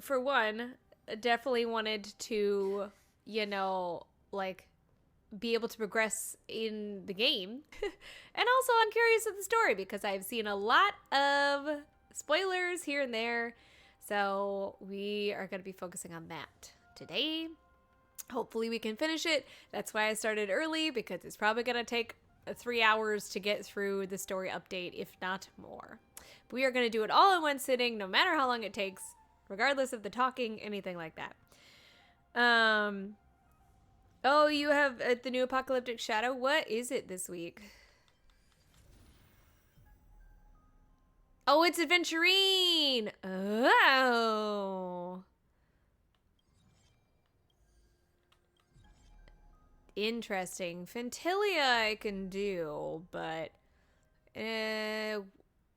for one, definitely wanted to, you know, like be able to progress in the game. And also, I'm curious of the story because I've seen a lot of spoilers here and there. So, we are going to be focusing on that today. Hopefully, we can finish it. That's why I started early because it's probably going to take 3 hours to get through the story update, if not more. But we are going to do it all in one sitting, no matter how long it takes, regardless of the talking, anything like that. Oh, you have the new Apocalyptic Shadow. What is it this week? Oh, it's Adventurine. Oh. Interesting. Fentilia I can do, but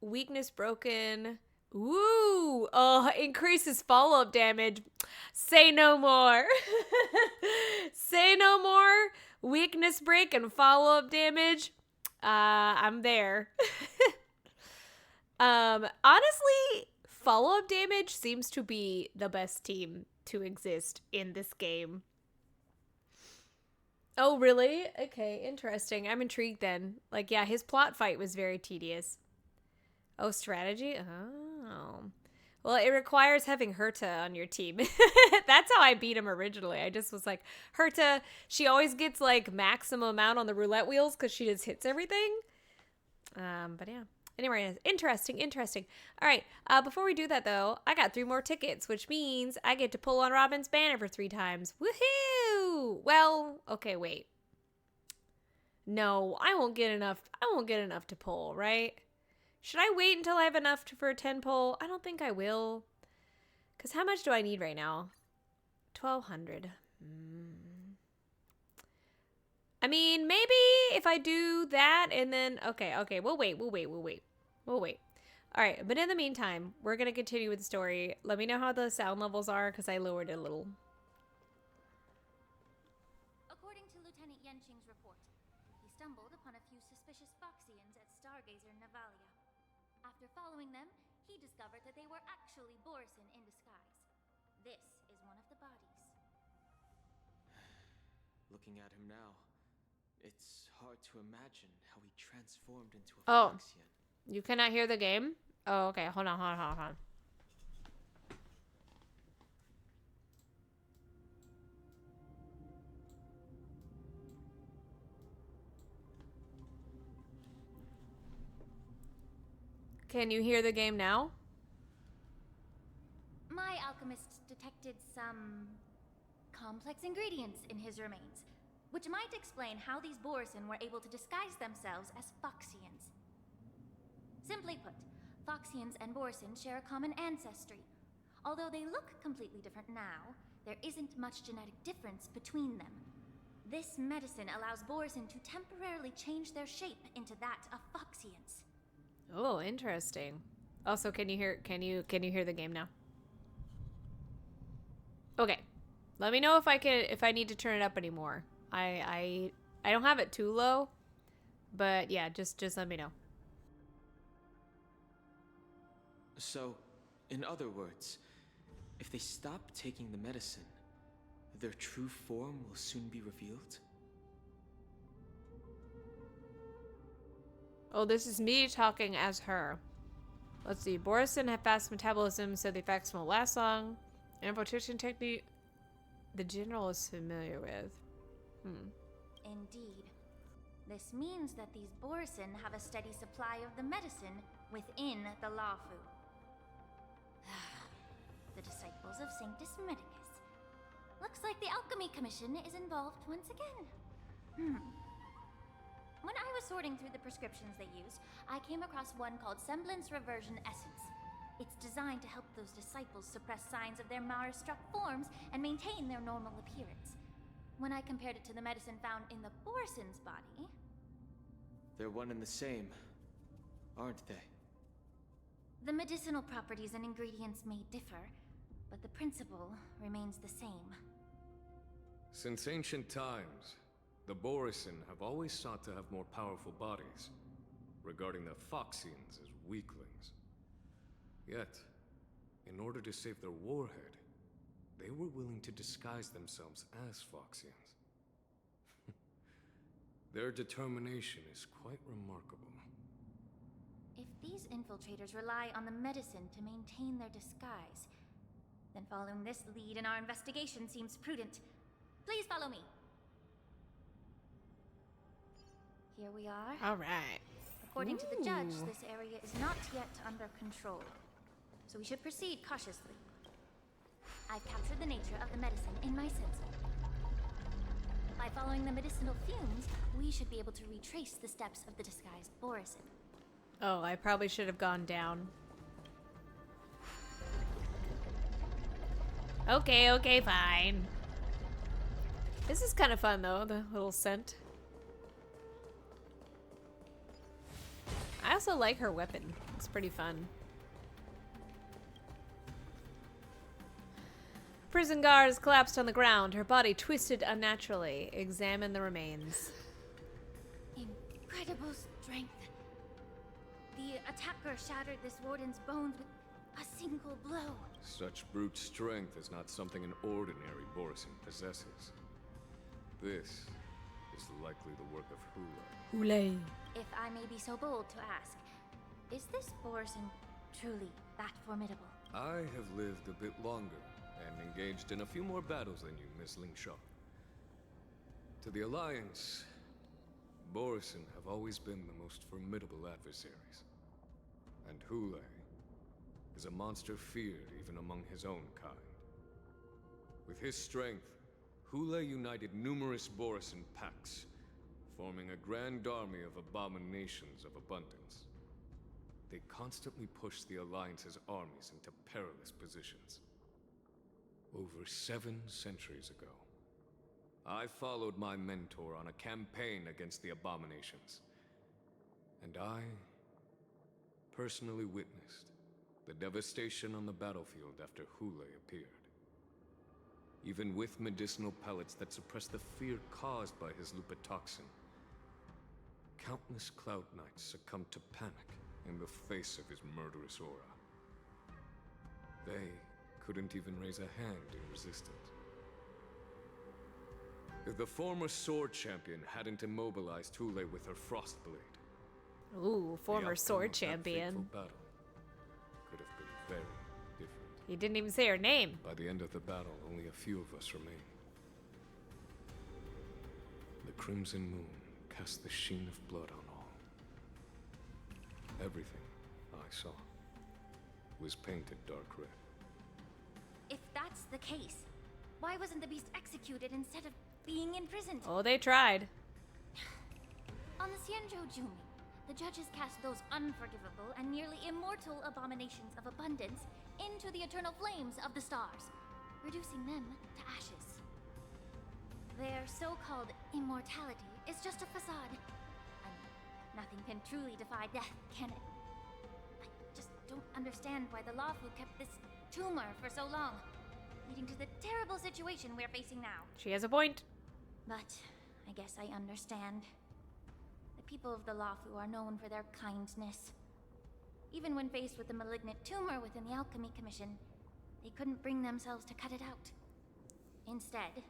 weakness broken. Ooh. Oh, increases follow-up damage. Say no more. Say no more. Weakness break and follow-up damage. I'm there. Honestly, follow-up damage seems to be the best team to exist in this game. Oh, really? Okay, interesting. I'm intrigued then. Like, yeah, his plot fight was very tedious. Oh, strategy? Oh. Well, it requires having Herta on your team. That's how I beat him originally. I just was like, Herta, she always gets like maximum amount on the roulette wheels because she just hits everything. But yeah. Anyway, interesting. All right, before we do that, though, I got 3 more tickets, which means I get to pull on Robin's banner for 3 times. Woohoo! Well, okay, wait. No, I won't get enough. I won't get enough to pull, right? Should I wait until I have enough for a 10 pull? I don't think I will. Because how much do I need right now? 1,200. I mean, maybe if I do that and then... Okay, we'll wait. All right, but in the meantime, we're going to continue with the story. Let me know how the sound levels are because I lowered it a little. According to Lieutenant Yenching's report, he stumbled upon a few suspicious foxians at Stargazer Navalia. After following them, he discovered that they were actually Borisin in disguise. This is one of the bodies. Looking at him now, it's hard to imagine how he transformed into a foxian. You cannot hear the game? Oh, okay. Hold on. Can you hear the game now? My alchemist detected some complex ingredients in his remains, which might explain how these Borisin were able to disguise themselves as foxians. Simply put, foxians and Borisin share a common ancestry. Although they look completely different now, there isn't much genetic difference between them. This medicine allows Borisin to temporarily change their shape into that of foxians. Oh, interesting. Also, can you hear the game now? Okay. Let me know if I need to turn it up anymore. I don't have it too low, but yeah, just let me know. So, in other words, if they stop taking the medicine, their true form will soon be revealed? Oh, this is me talking as her. Let's see. Borisin have fast metabolism, so the effects won't last long. Infiltration technique the general is familiar with. Indeed. This means that these Borisin have a steady supply of the medicine within the Lafu. The disciples of Sanctus Medicus. Looks like the Alchemy Commission is involved once again. When I was sorting through the prescriptions they used, I came across one called Semblance Reversion Essence. It's designed to help those disciples suppress signs of their Mara-struck forms and maintain their normal appearance. When I compared it to the medicine found in the Borisin's body... They're one and the same, aren't they? The medicinal properties and ingredients may differ, but the principle remains the same. Since ancient times, the Borisin have always sought to have more powerful bodies, regarding the Foxians as weaklings. Yet, in order to save their warhead, they were willing to disguise themselves as Foxians. Their determination is quite remarkable. If these infiltrators rely on the medicine to maintain their disguise, then following this lead in our investigation seems prudent. Please follow me. Here we are. All right. According to the judge, this area is not yet under control, so we should proceed cautiously. I've captured the nature of the medicine in my sensor. By following the medicinal fumes, we should be able to retrace the steps of the disguised Borisin. Oh, I probably should have gone down. Okay, fine. This is kind of fun, though, the little scent. I also like her weapon. It's pretty fun. Prison guards collapsed on the ground, her body twisted unnaturally. Examine the remains. Incredible strength. The attacker shattered this warden's bones with a single blow. Such brute strength is not something an ordinary Borisin possesses. This is likely the work of Hula. Hule. If I may be so bold to ask, is this Borisin truly that formidable? I have lived a bit longer and engaged in a few more battles than you, Miss Lingshaw. To the Alliance, Borisin have always been the most formidable adversaries. And Hule is a monster feared even among his own kind. With his strength, Hule united numerous Borisin packs, forming a grand army of abominations of abundance. They constantly push the Alliance's armies into perilous positions. Over 7 centuries ago, I followed my mentor on a campaign against the abominations. And I personally witnessed the devastation on the battlefield after Hule appeared. Even with medicinal pellets that suppress the fear caused by his lupitoxin, countless Cloud Knights succumbed to panic in the face of his murderous aura. They couldn't even raise a hand in resistance. If the former sword champion hadn't immobilized Hule with her frost blade, Ooh, former the sword outcome of that champion. fateful battle could have been very different. He didn't even say her name. By the end of the battle, only a few of us remained. The crimson moon cast the sheen of blood on all. Everything I saw was painted dark red. If that's the case, why wasn't the beast executed instead of being imprisoned? Oh, they tried. On the Jiaoqiu, the judges cast those unforgivable and nearly immortal abominations of abundance into the eternal flames of the stars, reducing them to ashes. Their so-called immortality is just a facade. I mean, nothing can truly defy death, can it? I just don't understand why the Lawfu kept this tumor for so long, leading to the terrible situation we're facing now. She has a point. But I guess I understand. The people of the Lawfu are known for their kindness. Even when faced with the malignant tumor within the Alchemy Commission, they couldn't bring themselves to cut it out. Instead,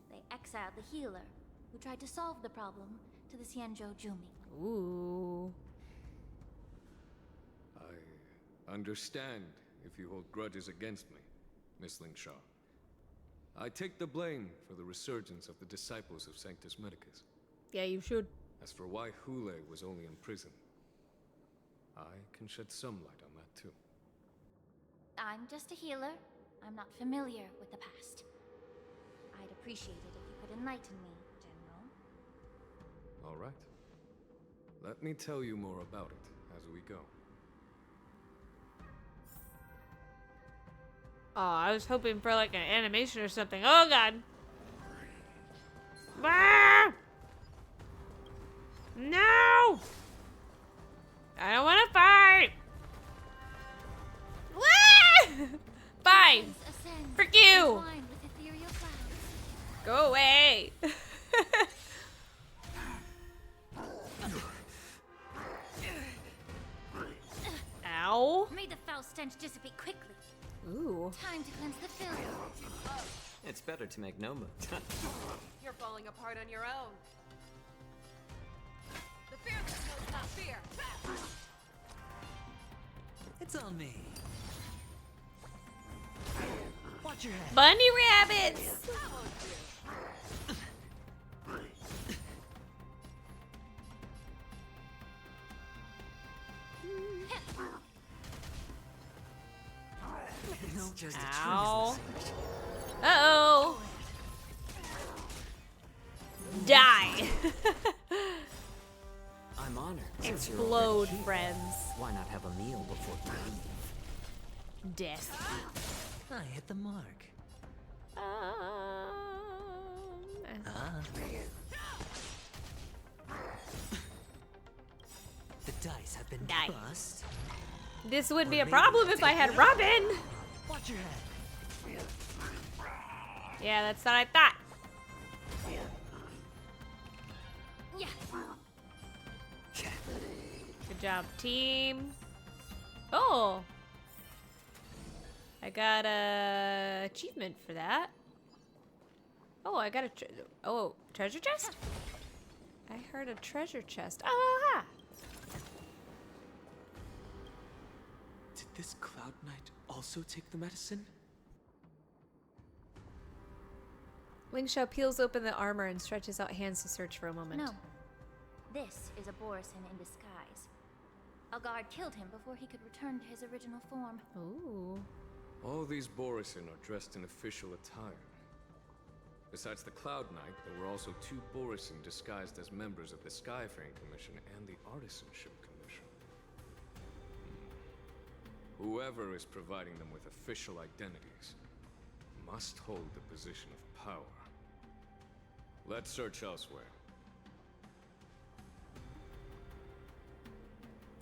they exiled the healer, who tried to solve the problem, to the Jiaoqiu. Ooh. I understand if you hold grudges against me, Miss Lingshaw. I take the blame for the resurgence of the disciples of Sanctus Medicus. Yeah, you should. As for why Hule was only in prison, I can shed some light on that too. I'm just a healer. I'm not familiar with the past. I'd appreciate it if you could enlighten me, General. All right. Let me tell you more about it as we go. Oh, I was hoping for like an animation or something. Oh god. Ah! No! I don't want to fight. Wah! Fine. Ascend, Frick you. entwined with ethereal clouds. Go away. Ow. May the foul stench dissipate quickly. Ooh. Time to cleanse the filth. It's better to make no move. You're falling apart on your own. The fearless knows not fear. It's on me. Watch your head. Bunny rabbits! No, just Ow. Uh-oh. Die. I'm honored. Since you're already Explode, here. friends. Why not have a meal before you leave? Death. I hit the mark. The dice have been Die. bust. This would be a problem if I had Robin. Watch your head. Yeah, that's what I thought. Yeah. Good job, team. Oh. I got a achievement for that. Oh, I got a treasure chest? I heard a treasure chest. Ah! Did this Cloud Knight also take the medicine? Lingsha peels open the armor and stretches out hands to search for a moment. No. This is a Borisin in disguise. A guard killed him before he could return to his original form. Ooh. All these Borisin are dressed in official attire. Besides the Cloud Knight, there were also 2 Borisin disguised as members of the Skyfaring Commission and the Artisanship Commission. Whoever is providing them with official identities must hold the position of power. Let's search elsewhere.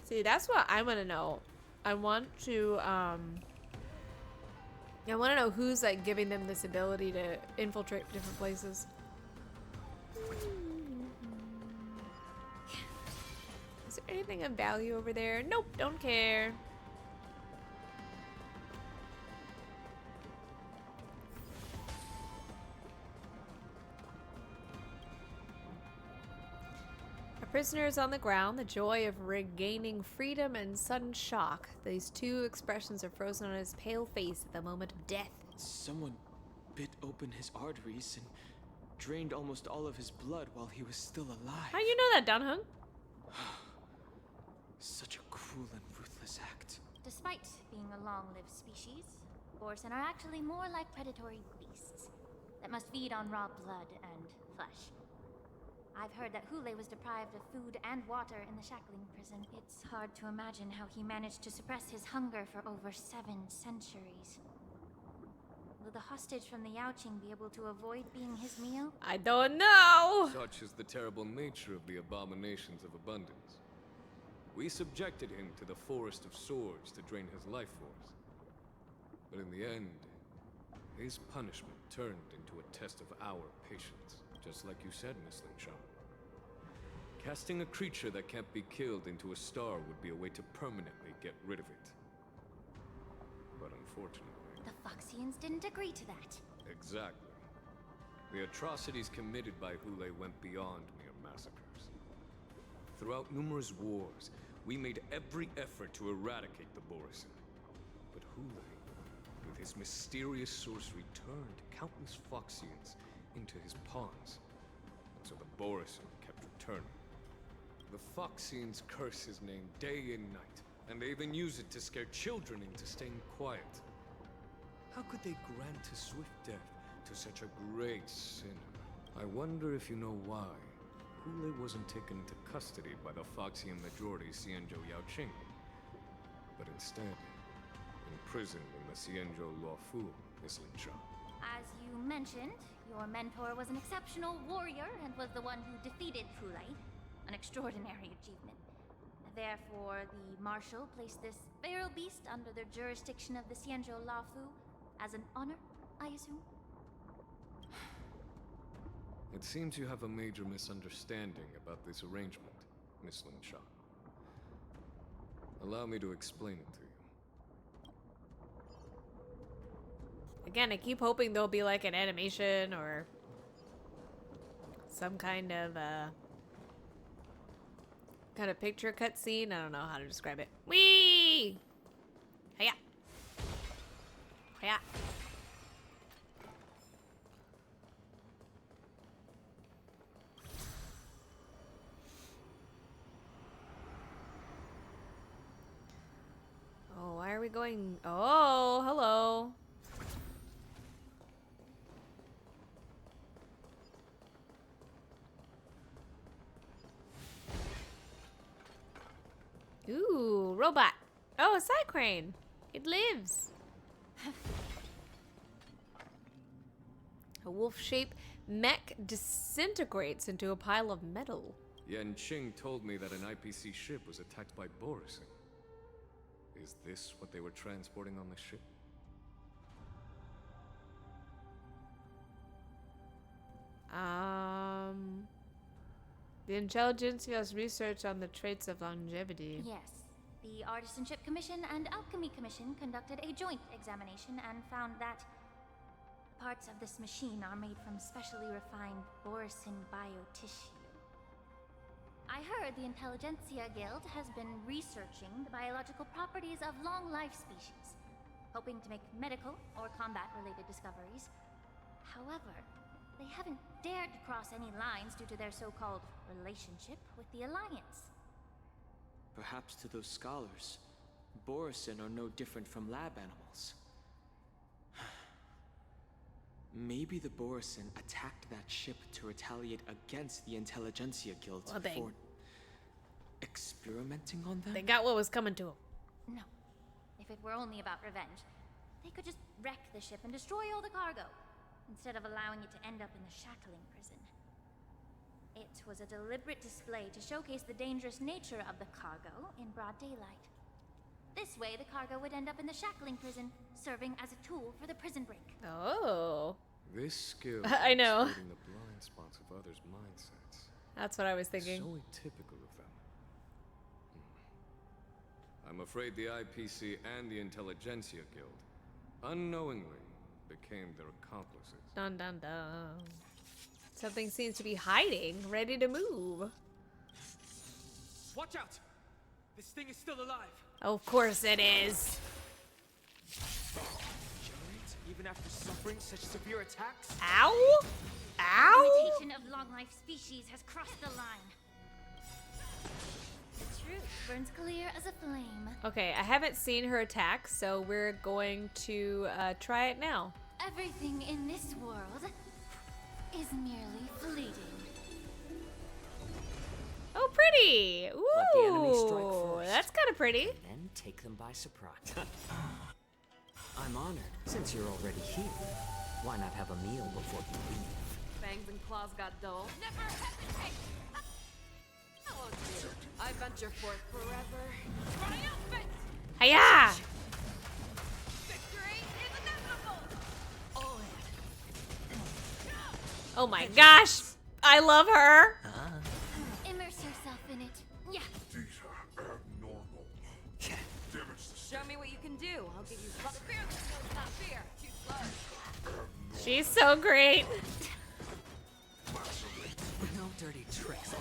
See, that's what I want to know. I want to know who's like giving them this ability to infiltrate different places. Is there anything of value over there? Nope, don't care. A prisoner is on the ground, the joy of regaining freedom and sudden shock. These 2 expressions are frozen on his pale face at the moment of death. Someone bit open his arteries and drained almost all of his blood while he was still alive. How you know that, Danhung? Such a cruel and ruthless act. Despite being a long-lived species, Borisin are actually more like predatory beasts that must feed on raw blood and flesh. I've heard that Hule was deprived of food and water in the shackling prison. It's hard to imagine how he managed to suppress his hunger for over 7 centuries. Will the hostage from the Yaoqing be able to avoid being his meal? I don't know. Such is the terrible nature of the abominations of abundance. We subjected him to the Forest of Swords to drain his life force. But in the end, his punishment turned into a test of our patience. Just like you said, Miss Lingsha. Casting a creature that can't be killed into a star would be a way to permanently get rid of it. But unfortunately... The Foxians didn't agree to that. Exactly. The atrocities committed by Hule went beyond mere massacres. Throughout numerous wars, we made every effort to eradicate the Borisin. But Hule, with his mysterious sorcery, turned countless Foxians into his pawns, and so the Borisin kept returning. The Foxians curse his name day and night, and they even use it to scare children into staying quiet. How could they grant a swift death to such a great sinner? I wonder if you know why Hule wasn't taken into custody by the Foxian majority Xianzhou Yaoqing, but instead imprisoned in the Xianzhou Luofu, Miss Lingsha. As you mentioned, your mentor was an exceptional warrior and was the one who defeated Hule, an extraordinary achievement. Therefore, the Marshal placed this feral beast under the jurisdiction of the Xianzhou Luofu as an honor, I assume? It seems you have a major misunderstanding about this arrangement, Miss Lingsha. Allow me to explain it to you. Again, I keep hoping there'll be like an animation or some kind of picture cutscene. I don't know how to describe it. Whee! Hiya! Hiya! Oh, why are we going? Oh, hello. Ooh, robot. Oh, a side crane. It lives. A wolf-shaped mech disintegrates into a pile of metal. Yan Qing told me that an IPC ship was attacked by Borison. Is this what they were transporting on the ship? The Intelligentsia's research on the traits of longevity. Yes. The Artisanship Commission and Alchemy Commission conducted a joint examination and found that parts of this machine are made from specially refined Borison biotissue. I heard the Intelligentsia Guild has been researching the biological properties of long-life species, hoping to make medical or combat-related discoveries. However, they haven't dared to cross any lines due to their so-called relationship with the Alliance. Perhaps to those scholars, Borison are no different from lab animals. Maybe the Borison attacked that ship to retaliate against the Intelligentsia Guild for experimenting on them? They got what was coming to them. No. If it were only about revenge, they could just wreck the ship and destroy all the cargo, instead of allowing it to end up in the shackling prison. It was a deliberate display to showcase the dangerous nature of the cargo in broad daylight. This way, the cargo would end up in the shackling prison, serving as a tool for the prison break. Oh. This skill I know. is reading the blind spots of others' mindsets. That's what I was thinking. So atypical of them. I'm afraid the IPC and the Intelligentsia Guild unknowingly became their accomplices. Dun dun dun. Something seems to be hiding, ready to move. Watch out! This thing is still alive! Of course it is. Giant, even after suffering such severe attacks? Ow! Ow! Imitation of long-life species has crossed the line. The truth burns clear as a flame. Okay, I haven't seen her attack, so we're going to try it now. Everything in this world is merely fleeting. Oh, pretty! Ooh, Let the enemy strike first. that's kind of pretty. Then take them by surprise. I'm honored. Since you're already here, why not have a meal before you leave? Fangs and claws got dull. Never hesitate! Oh dear. I venture forth forever. Triumphant! Hiya! Victory is inevitable! Oh my gosh! I love her! Immerse yourself in it. Yeah. Show me what you can do. I'll give you fear that knows not fear. Too slow. She's so great. No dirty tricks.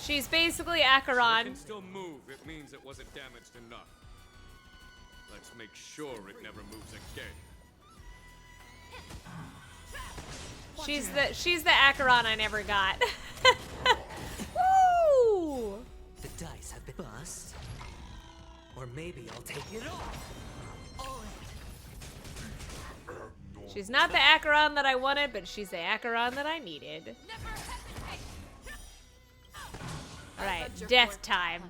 She's basically It Acheron. can still move. It means it wasn't damaged enough. Let's make sure it never moves again. She's the Acheron I never got. Woo! The dice have been bust. Or maybe I'll take it all. She's not the Acheron that I wanted, but she's the Acheron that I needed. Never hesitate! Alright, venture death forth time.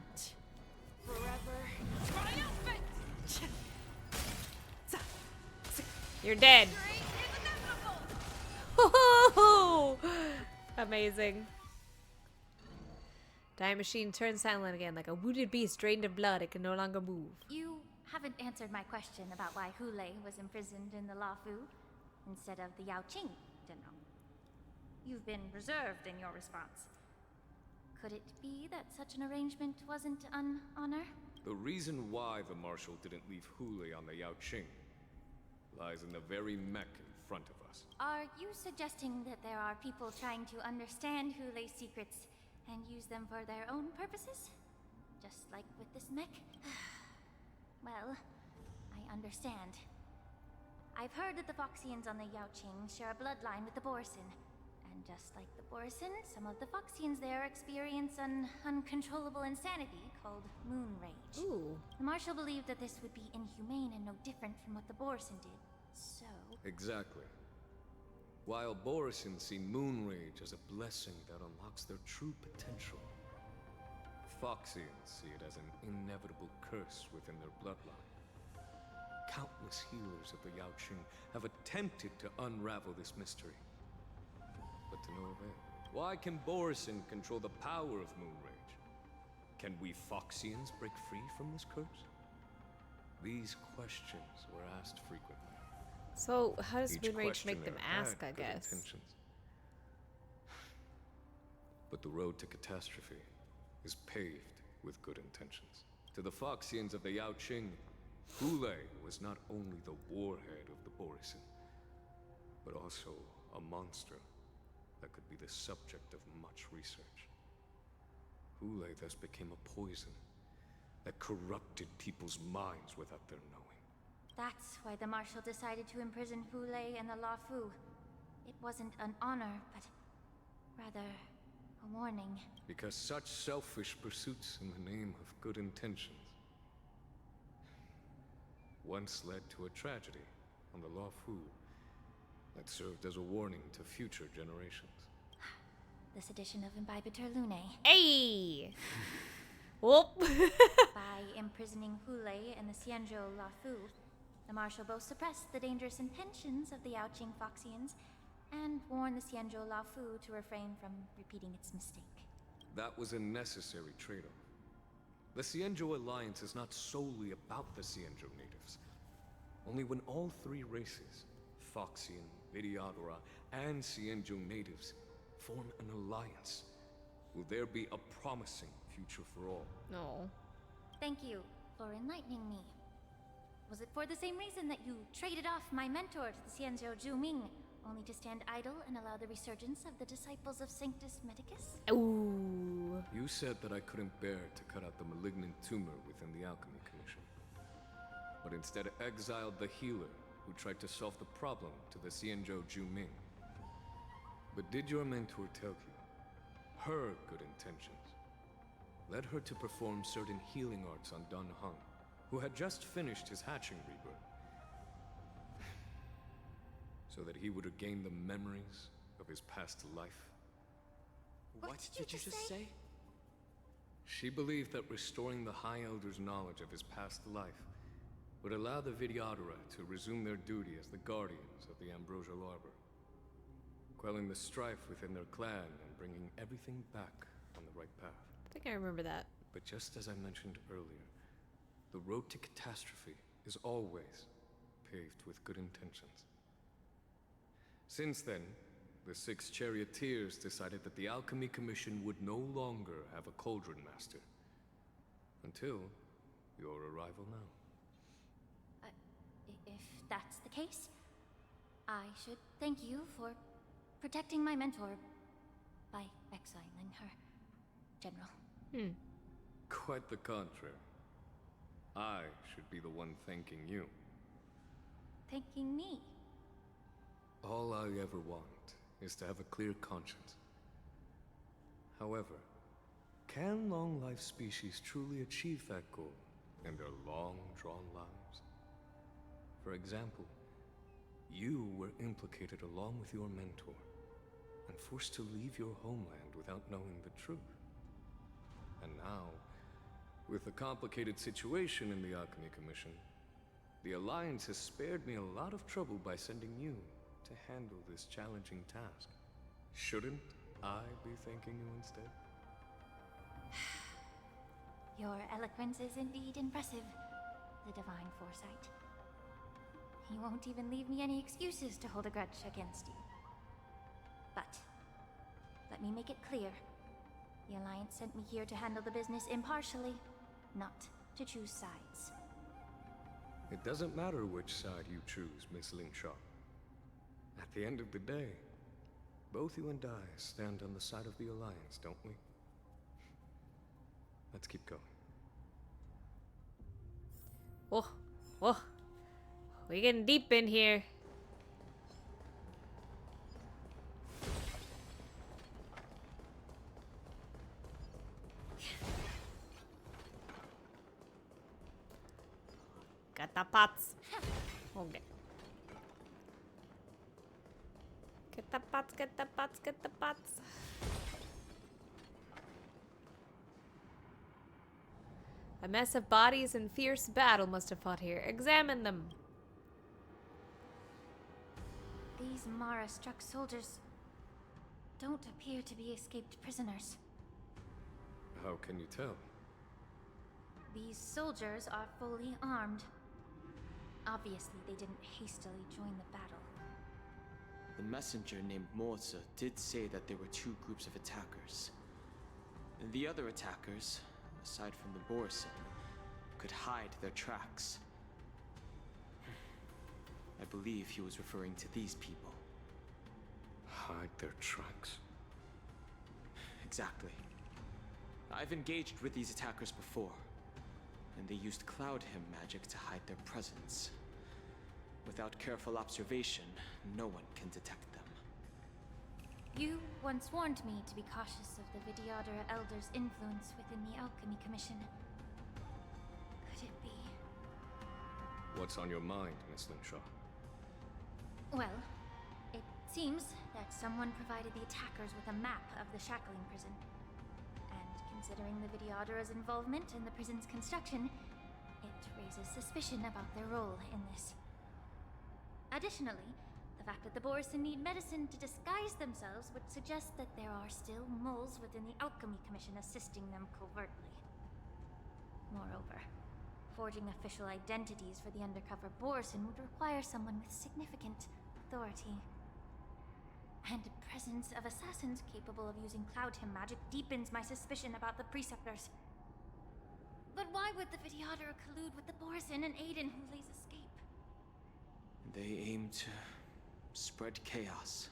Forever. Triumphant! You're dead. Victory is inevitable! Amazing. Time machine turns silent again. Like a wounded beast drained of blood, it can no longer move. You haven't answered my question about why Hule was imprisoned in the Lafu instead of the Yaoqing General. You've been reserved in your response. Could it be that such an arrangement wasn't an honor? The reason why the Marshal didn't leave Hule on the Yaoqing lies in the very mech in front of us. Are you suggesting that there are people trying to understand Hulei's secrets and use them for their own purposes? Just like with this mech? Well, I understand. I've heard that the Foxians on the Yaoqing share a bloodline with the Borson. And just like the Borson, some of the Foxians there experience an uncontrollable insanity called moon rage. Ooh. The Marshal believed that this would be inhumane and no different from what the Borson did. So... Exactly. While Borson see moon rage as a blessing that unlocks their true potential, Foxians see it as an inevitable curse within their bloodline. Countless healers of the Yaoqing have attempted to unravel this mystery, but to no avail. Why can Borson control the power of moon rage? Can we Foxians break free from this curse? These questions were asked frequently. So how does Each moon rage make them questioner ask, had I good guess? intentions. But the road to catastrophe is paved with good intentions. To the Foxians of the Yaoqing, Hulei was not only the warhead of the Borison, but also a monster that could be the subject of much research. Hulei thus became a poison that corrupted people's minds without their knowing. that's why the Marshal decided to imprison Hulei and the Luofu. It wasn't an honor, but rather a warning. Because such selfish pursuits in the name of good intentions once led to a tragedy on the Luofu that served as a warning to future generations. This edition of Imbibitor Lunae. Hey! Whoop. By imprisoning Hulei and the Xianzhou Luofu, the Marshal both suppressed the dangerous intentions of the Yaoqing Foxians and warned the Xianzhou Luofu to refrain from repeating its mistake. That was a necessary trade-off. The Xianzhou alliance is not solely about the Xianzhou natives. Only when all three races, Foxian, Vidyadhara, and Xianzhou natives, form an alliance, will there be a promising future for all. No. Thank you for enlightening me. Was it for the same reason that you traded off my mentor to the Xianzhou Zhuming, only to stand idle and allow the resurgence of the disciples of Sanctus Medicus? Ooh. You said that I couldn't bear to cut out the malignant tumor within the Alchemy Commission, but instead exiled the healer who tried to solve the problem to the Xianzhou Zhuming. But did your mentor tell you her good intentions led her to perform certain healing arts on Dan Heng, who had just finished his hatching rebirth, so that he would regain the memories of his past life? What did you just say? She believed that restoring the High Elder's knowledge of his past life would allow the Vidyadhara to resume their duty as the guardians of the Ambrosial Arbor, quelling the strife within their clan and bringing everything back on the right path. I think I remember that. But just as I mentioned earlier, the road to catastrophe is always paved with good intentions. Since then, the 6 charioteers decided that the Alchemy Commission would no longer have a cauldron master. Until your arrival now. If that's the case, I should thank you for protecting my mentor by exiling her, General. Quite the contrary. I should be the one thanking you. Thanking me. All I ever want is to have a clear conscience. However, can long-life species truly achieve that goal in their long-drawn lives? For example, you were implicated along with your mentor and forced to leave your homeland without knowing the truth. And now, with the complicated situation in the Alchemy Commission, the Alliance has spared me a lot of trouble by sending you to handle this challenging task. Shouldn't I be thanking you instead? Your eloquence is indeed impressive, the divine foresight. He won't even leave me any excuses to hold a grudge against you. But, let me make it clear. The Alliance sent me here to handle the business impartially, not to choose sides. It doesn't matter which side you choose, Miss Lingshaw. At the end of the day, both you and I stand on the side of the Alliance, don't we? Let's keep going. Whoa, whoa. We're getting deep in here. Got the pots. Okay. Get the pots, get the pots, get the pots. A mess of bodies and fierce battle must have fought here. Examine them. These Mara-struck soldiers don't appear to be escaped prisoners. How can you tell? These soldiers are fully armed. Obviously, they didn't hastily join the battle. The messenger named Morza did say that there were two groups of attackers. And the other attackers, aside from the Borison, could hide their tracks. I believe he was referring to these people. Hide their tracks? Exactly. I've engaged with these attackers before, and they used cloud hymn magic to hide their presence. Without careful observation, no one can detect them. You once warned me to be cautious of the Vidyadhara Elder's influence within the Alchemy Commission. Could it be? What's on your mind, Miss Lingshaw? Well, it seems that someone provided the attackers with a map of the shackling prison. And considering the Vidyadhara's involvement in the prison's construction, it raises suspicion about their role in this. Additionally, the fact that the Borison need medicine to disguise themselves would suggest that there are still moles within the Alchemy Commission assisting them covertly. Moreover, forging official identities for the undercover Borison would require someone with significant authority. And the presence of assassins capable of using cloud hymn magic deepens my suspicion about the Preceptors. But why would the Vidyadhara collude with the Borison and aid in Hulei's escape? They aim to spread chaos.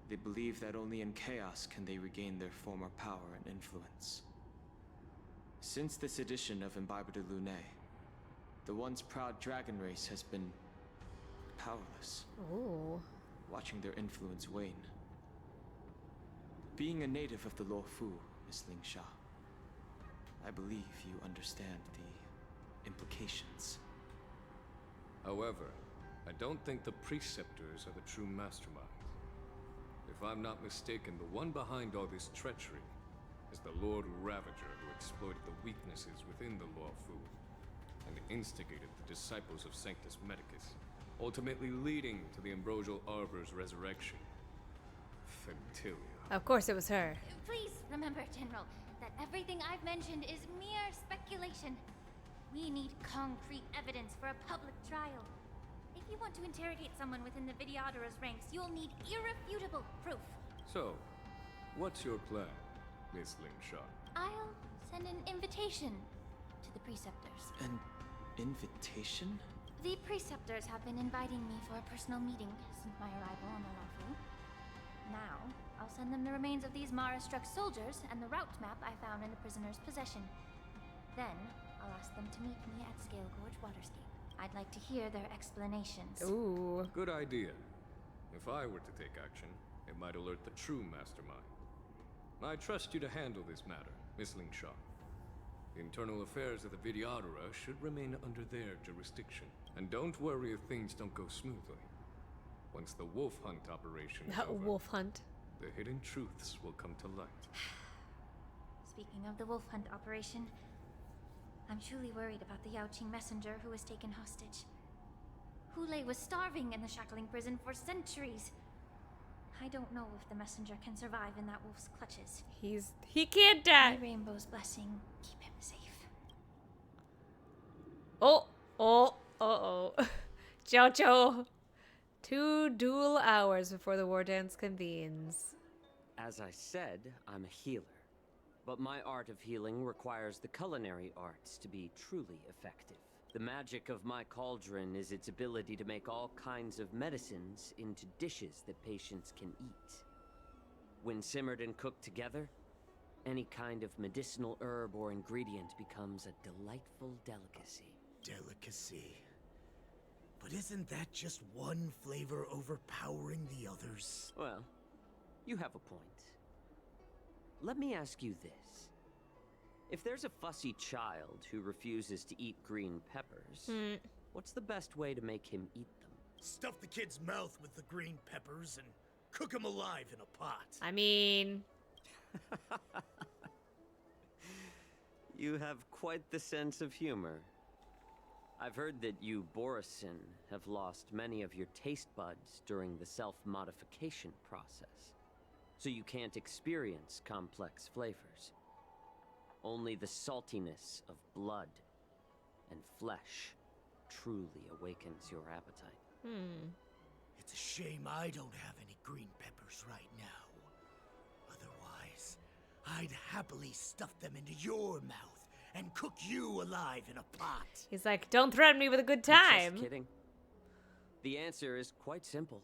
They believe that only in chaos can they regain their former power and influence. Since this edition of Imbibe de Lune, the once proud dragon race has been powerless, Ooh. watching their influence wane. Being a native of the Luofu, Miss Lingshaw, I believe you understand the implications. However, I don't think the Preceptors are the true masterminds. If I'm not mistaken, the one behind all this treachery is the Lord Ravager who exploited the weaknesses within the Luofu and instigated the disciples of Sanctus Medicus, ultimately leading to the Ambrosial Arbor's resurrection. Fentilia. Of course it was her. Please remember, General, that everything I've mentioned is mere speculation. We need concrete evidence for a public trial. If you want to interrogate someone within the Vidyadhara's ranks, you'll need irrefutable proof. So, what's your plan, Miss Lingshaw? I'll send an invitation to the Preceptors. An invitation? The Preceptors have been inviting me for a personal meeting since my arrival on the Luofu. Now, I'll send them the remains of these Mara-struck soldiers and the route map I found in the prisoner's possession. Then, I'll ask them to meet me at Scale Gorge Waterscape. I'd like to hear their explanations. Ooh. Good idea. If I were to take action, it might alert the true mastermind. I trust you to handle this matter, Miss Lingshaw. The internal affairs of the Vidyadhara should remain under their jurisdiction. And don't worry if things don't go smoothly. Once the wolf hunt operation is over, Wolf hunt. the hidden truths will come to light. Speaking of the wolf hunt operation, I'm truly worried about the Yaoqing messenger who was taken hostage. Hulei was starving in the shackling prison for centuries. I don't know if the messenger can survive in that wolf's clutches. He can't die. May Rainbow's blessing keep him safe. Oh. Jiaoqiu. 2 dual hours before the Wardance convenes. As I said, I'm a healer. But my art of healing requires the culinary arts to be truly effective. The magic of my cauldron is its ability to make all kinds of medicines into dishes that patients can eat. When simmered and cooked together, any kind of medicinal herb or ingredient becomes a delightful delicacy. Delicacy. But isn't that just one flavor overpowering the others? Well, you have a point. Let me ask you this. If there's a fussy child who refuses to eat green peppers, what's the best way to make him eat them? Stuff the kid's mouth with the green peppers and cook him alive in a pot. I mean, You have quite the sense of humor. I've heard that you, Borisin, have lost many of your taste buds during the self-modification process, so you can't experience complex flavors. Only the saltiness of blood and flesh truly awakens your appetite. It's a shame I don't have any green peppers right now. Otherwise, I'd happily stuff them into your mouth and cook you alive in a pot. he's like, don't threaten me with a good time. Just kidding. The answer is quite simple.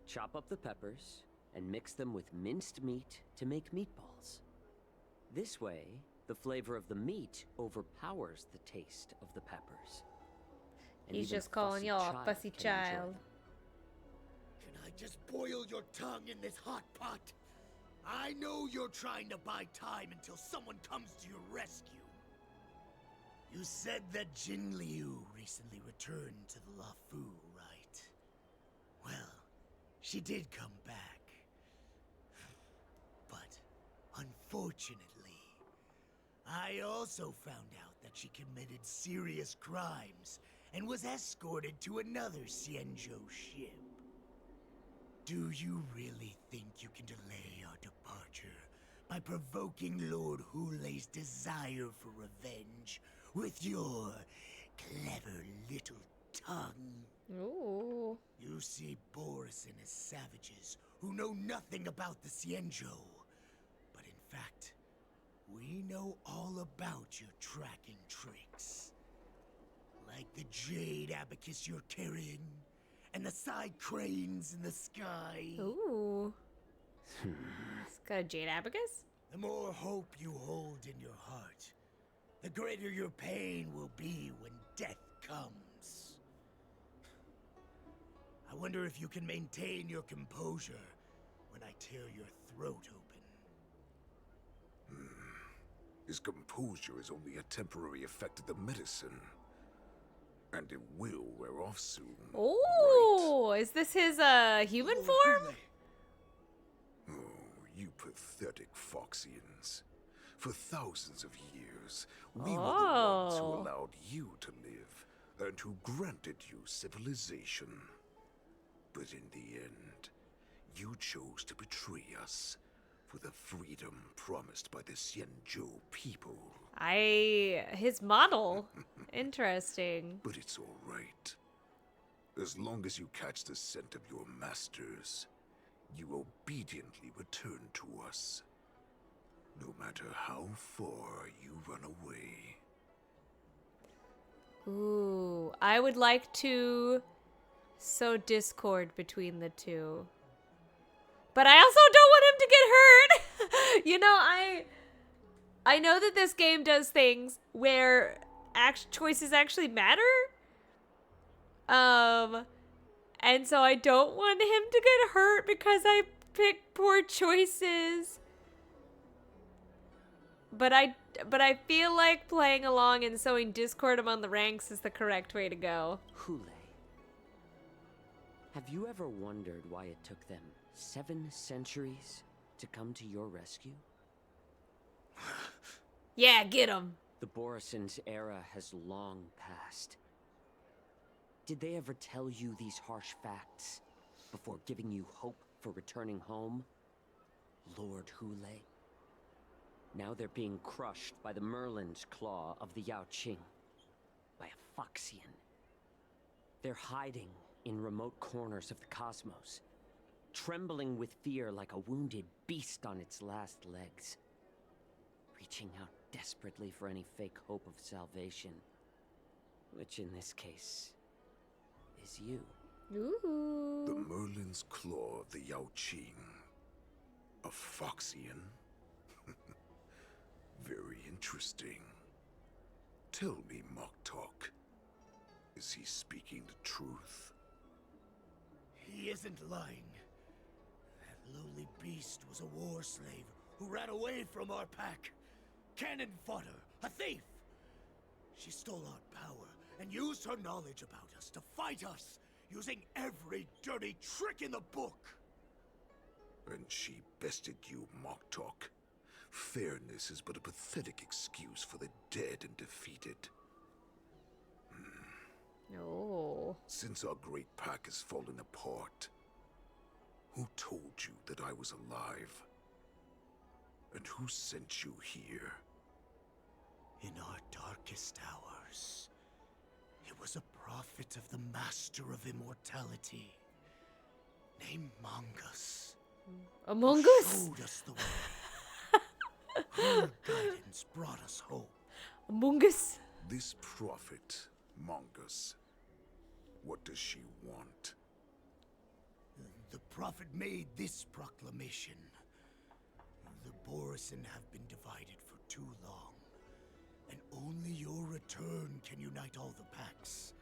Chop up the peppers and mix them with minced meat to make meatballs. This way, the flavor of the meat overpowers the taste of the peppers. And He's even just calling you a child fussy can enjoy child. them. Can I just boil your tongue in this hot pot? I know you're trying to buy time until someone comes to your rescue. You said that Jin Liu recently returned to the Luofu, right? Well, she did come back. But, unfortunately, I also found out that she committed serious crimes and was escorted to another Xianzhou ship. Do you really think you can delay our departure by provoking Lord Hulei's desire for revenge with your clever little tongue? Ooh. You see Borisin as savages who know nothing about the Xianzhou. But in fact, we know all about your tracking tricks. Like the jade abacus you're carrying, and the side cranes in the sky. Ooh. It's got a jade abacus? The more hope you hold in your heart, the greater your pain will be when death comes. I wonder if you can maintain your composure when I tear your throat open. His composure is only a temporary effect of the medicine. And it will wear off soon. Oh, is this his human form? Oh, you pathetic foxians. For thousands of years, we were the ones who allowed you to live, and who granted you civilization. But in the end, you chose to betray us for the freedom promised by the Xianzhou people. His model. Interesting. But it's all right. As long as you catch the scent of your masters, you obediently return to us. No matter how far you run away. Ooh, I would like to sow discord between the two. But I also don't want him to get hurt. You know, I know that this game does things where choices actually matter. And so I don't want him to get hurt because I pick poor choices. But I feel like playing along and sowing discord among the ranks is the correct way to go. Hulei. Have you ever wondered why it took them 7 centuries to come to your rescue? Yeah, get him. The Borisin's era has long passed. Did they ever tell you these harsh facts before giving you hope for returning home? Lord Hulei? Now they're being crushed by the Merlin's claw of the Yaoqing, by a foxian. They're hiding in remote corners of the cosmos, trembling with fear like a wounded beast on its last legs, reaching out desperately for any fake hope of salvation. which in this case is you. The Ooh. Merlin's Claw of the Yaoqiu. A foxian? Very interesting. Tell me, Moktok, is he speaking the truth? He isn't lying. That lowly beast was a war slave who ran away from our pack. Cannon fodder, a thief. She stole our power and used her knowledge about us to fight us, using every dirty trick in the book. And she bested you, Moktok. Fairness is but a pathetic excuse for the dead and defeated. Oh. Since our great pack has fallen apart, who told you that I was alive? And who sent you here? In our darkest hours, it was a prophet of the Master of Immortality, named Mongus. Among who Us? showed us the way. Her guidance brought us hope. Among Us? This prophet, Mongus, what does she want? The prophet made this proclamation. The Borison have been divided for too long, and only your return can unite all the packs,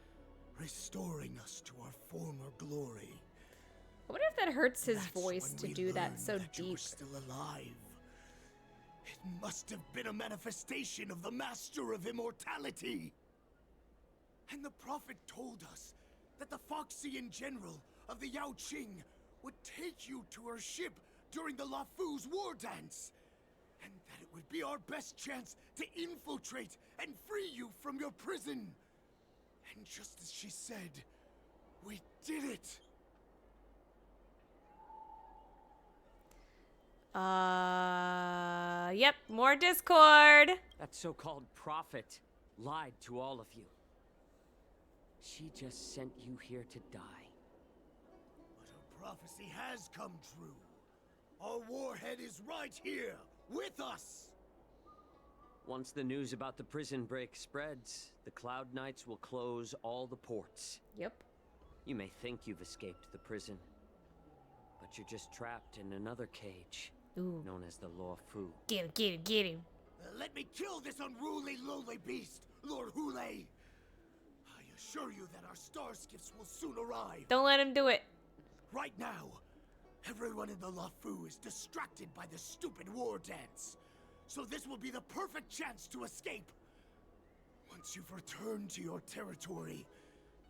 restoring us to our former glory. I wonder if that hurts his That's voice when to we do that learned so that you were deep. still alive. It must have been a manifestation of the Master of Immortality. And the prophet told us that the Foxian general of the Yaoqiu would take you to her ship during the LaFu's Wardance, and that it would be our best chance to infiltrate and free you from your prison. And just as she said, we did it. Yep, more Discord. That so-called prophet lied to all of you. She just sent you here to die. But her prophecy has come true. Our warhead is right here, with us! Once the news about the prison break spreads, the Cloud Knights will close all the ports. Yep. You may think you've escaped the prison, but you're just trapped in another cage, Ooh. known as the LaFu. Get him, get him, get him. Let me kill this unruly, lowly beast, Lord Hule! I assure you that our star skiffs will soon arrive. Don't let him do it. Right now, everyone in the LaFu is distracted by the stupid war dance. So this will be the perfect chance to escape. Once you've returned to your territory,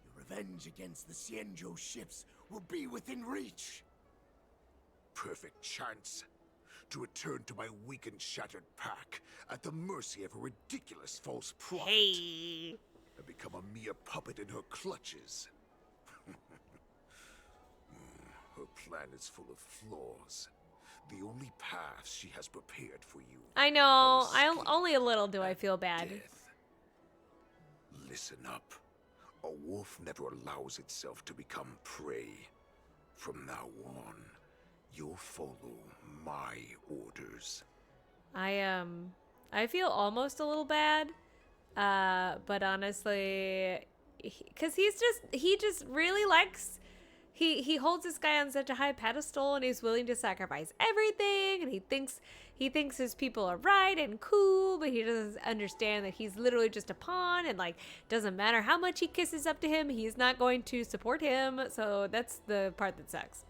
your revenge against the Xianzhou ships will be within reach. Perfect chance to return to my weak and shattered pack at the mercy of a ridiculous false prophet. Hey. And become a mere puppet in her clutches. Her plan is full of flaws. The only path she has prepared for you. I know. are escape Only a little do I and feel bad. death. Listen up. A wolf never allows itself to become prey. From now on, you'll follow my orders. I feel almost a little bad. But honestly, because he just really likes, he holds this guy on such a high pedestal, and he's willing to sacrifice everything, and he thinks his people are right and cool, but he doesn't understand that he's literally just a pawn, and like, doesn't matter how much he kisses up to him, he's not going to support him. So that's the part that sucks.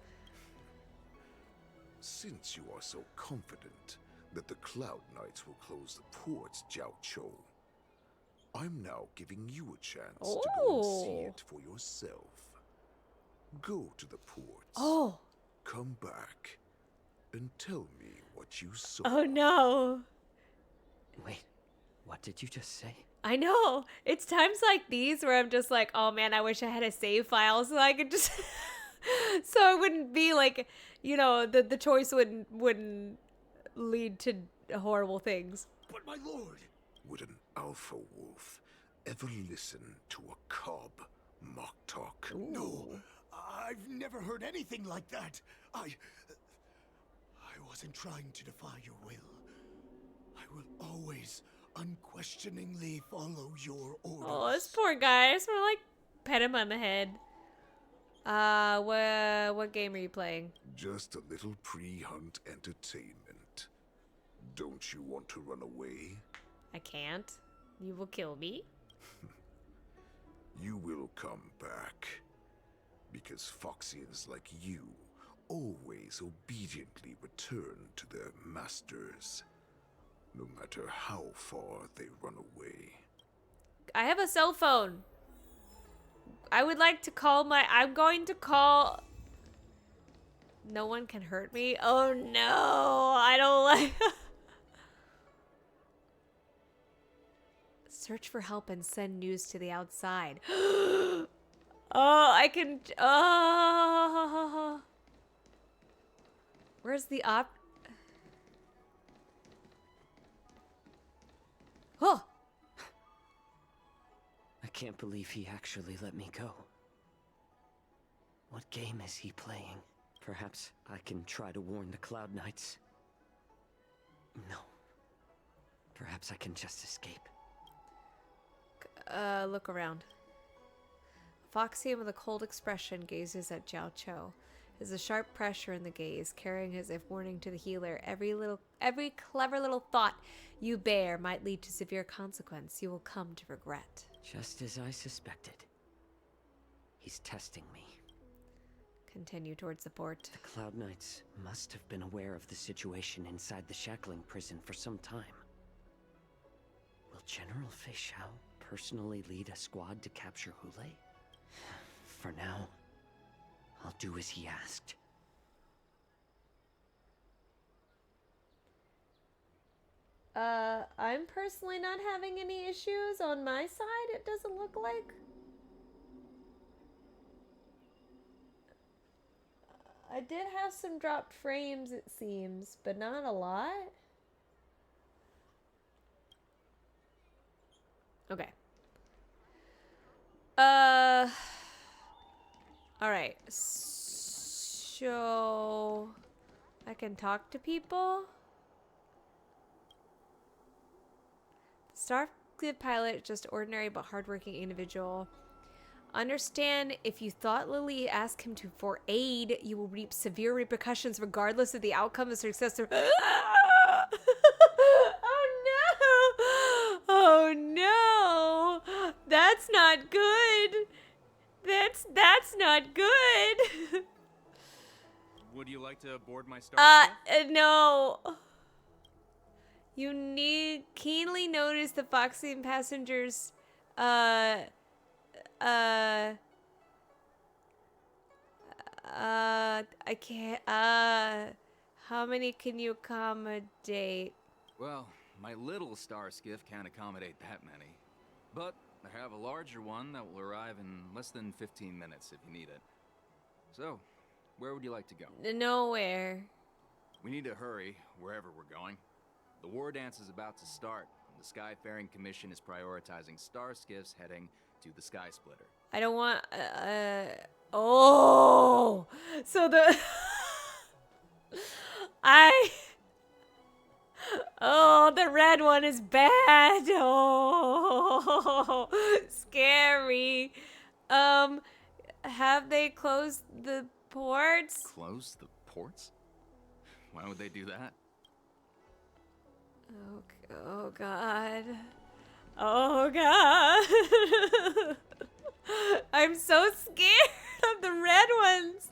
Since you are so confident that the Cloud Knights will close the ports, Jiaoqiu, I'm now giving you a chance to go and see it for yourself. Go to the ports. Oh. Come back and tell me what you saw. Oh no. Wait, what did you just say? I know. It's times like these where I'm just like, oh man, I wish I had a save file so I could just so it wouldn't be like, you know, the choice wouldn't lead to horrible things. But my lord! Would an alpha wolf ever listen to a cub, Moktok? No, I've never heard anything like that. I wasn't trying to defy your will. I will always unquestioningly follow your orders. Oh, this poor guy. I just want to like pet him on the head. What game are you playing? Just a little pre-hunt entertainment. Don't you want to run away? I can't. You will kill me. You will come back. Because foxians like you always obediently return to their masters, no matter how far they run away. I have a cell phone. I would like to call I'm going to call... No one can hurt me? Oh no, I don't like... Search for help and send news to the outside. Oh, I can... Oh. Where's the Oh! I can't believe he actually let me go. What game is he playing? Perhaps I can try to warn the Cloud Knights. No. Perhaps I can just escape. Look around. Foxian with a cold expression gazes at Jiaoqiu. There's a sharp pressure in the gaze, carrying as if warning to the healer. Every clever little thought you bear might lead to severe consequence you will come to regret. Just as I suspected. He's testing me. Continue towards the port. The Cloud Knights must have been aware of the situation inside the shackling prison for some time. Will General Fei Xiao personally lead a squad to capture Hule? For now, I'll do as he asked. I'm personally not having any issues on my side, it doesn't look like. I did have some dropped frames, it seems, but not a lot. Okay. Alright. So... I can talk to people? Starfleet pilot, just ordinary but hardworking individual. Understand, if you thoughtlessly ask him for aid, you will reap severe repercussions regardless of the outcome of success. Oh no! Oh no! That's not good! That's not good! Would you like to board my star? No. You need keenly notice the foxian passengers, I can't, how many can you accommodate? Well, my little star skiff can't accommodate that many. But I have a larger one that will arrive in less than 15 minutes if you need it. So, where would you like to go? Nowhere. We need to hurry wherever we're going. The Wardance is about to start, and the Skyfaring Commission is prioritizing star skiffs heading to the Sky Splitter. I don't want, oh! So the... Oh, the red one is bad! Oh, scary. Have they closed the ports? Close the ports? Why would they do that? Oh God. Oh God. I'm so scared of the red ones.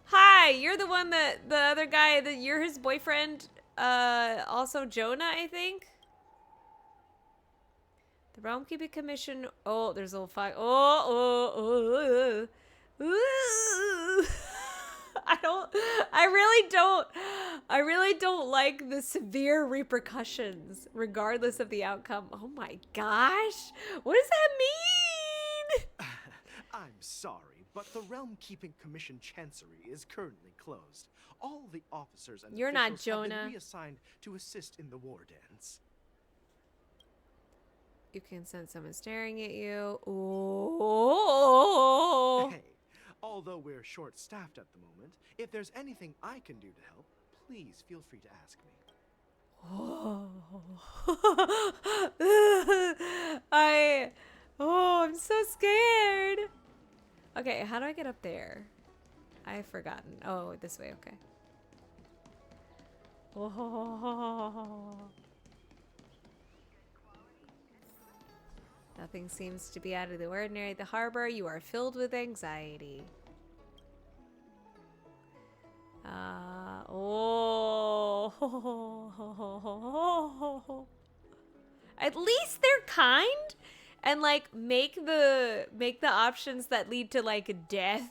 Hi, you're the one that the other guy that you're his boyfriend. Also Jonah, I think. The Realm Keeping Commission. Oh, there's a little fire. Oh. I really don't like the severe repercussions, regardless of the outcome. Oh my gosh. What does that mean? I'm sorry, but the Realm Keeping Commission Chancery is currently closed. All the officers and You're not officials have Jonah. been reassigned to assist in the war dance. You can sense someone staring at you. Oh. Hey, although we're short-staffed at the moment, if there's anything I can do to help, please feel free to ask me. I'm so scared. Okay, how do I get up there? I've forgotten. Oh, this way, okay. Nothing seems to be out of the ordinary at the harbor. You are filled with anxiety. At least they're kind and like make the options that lead to like death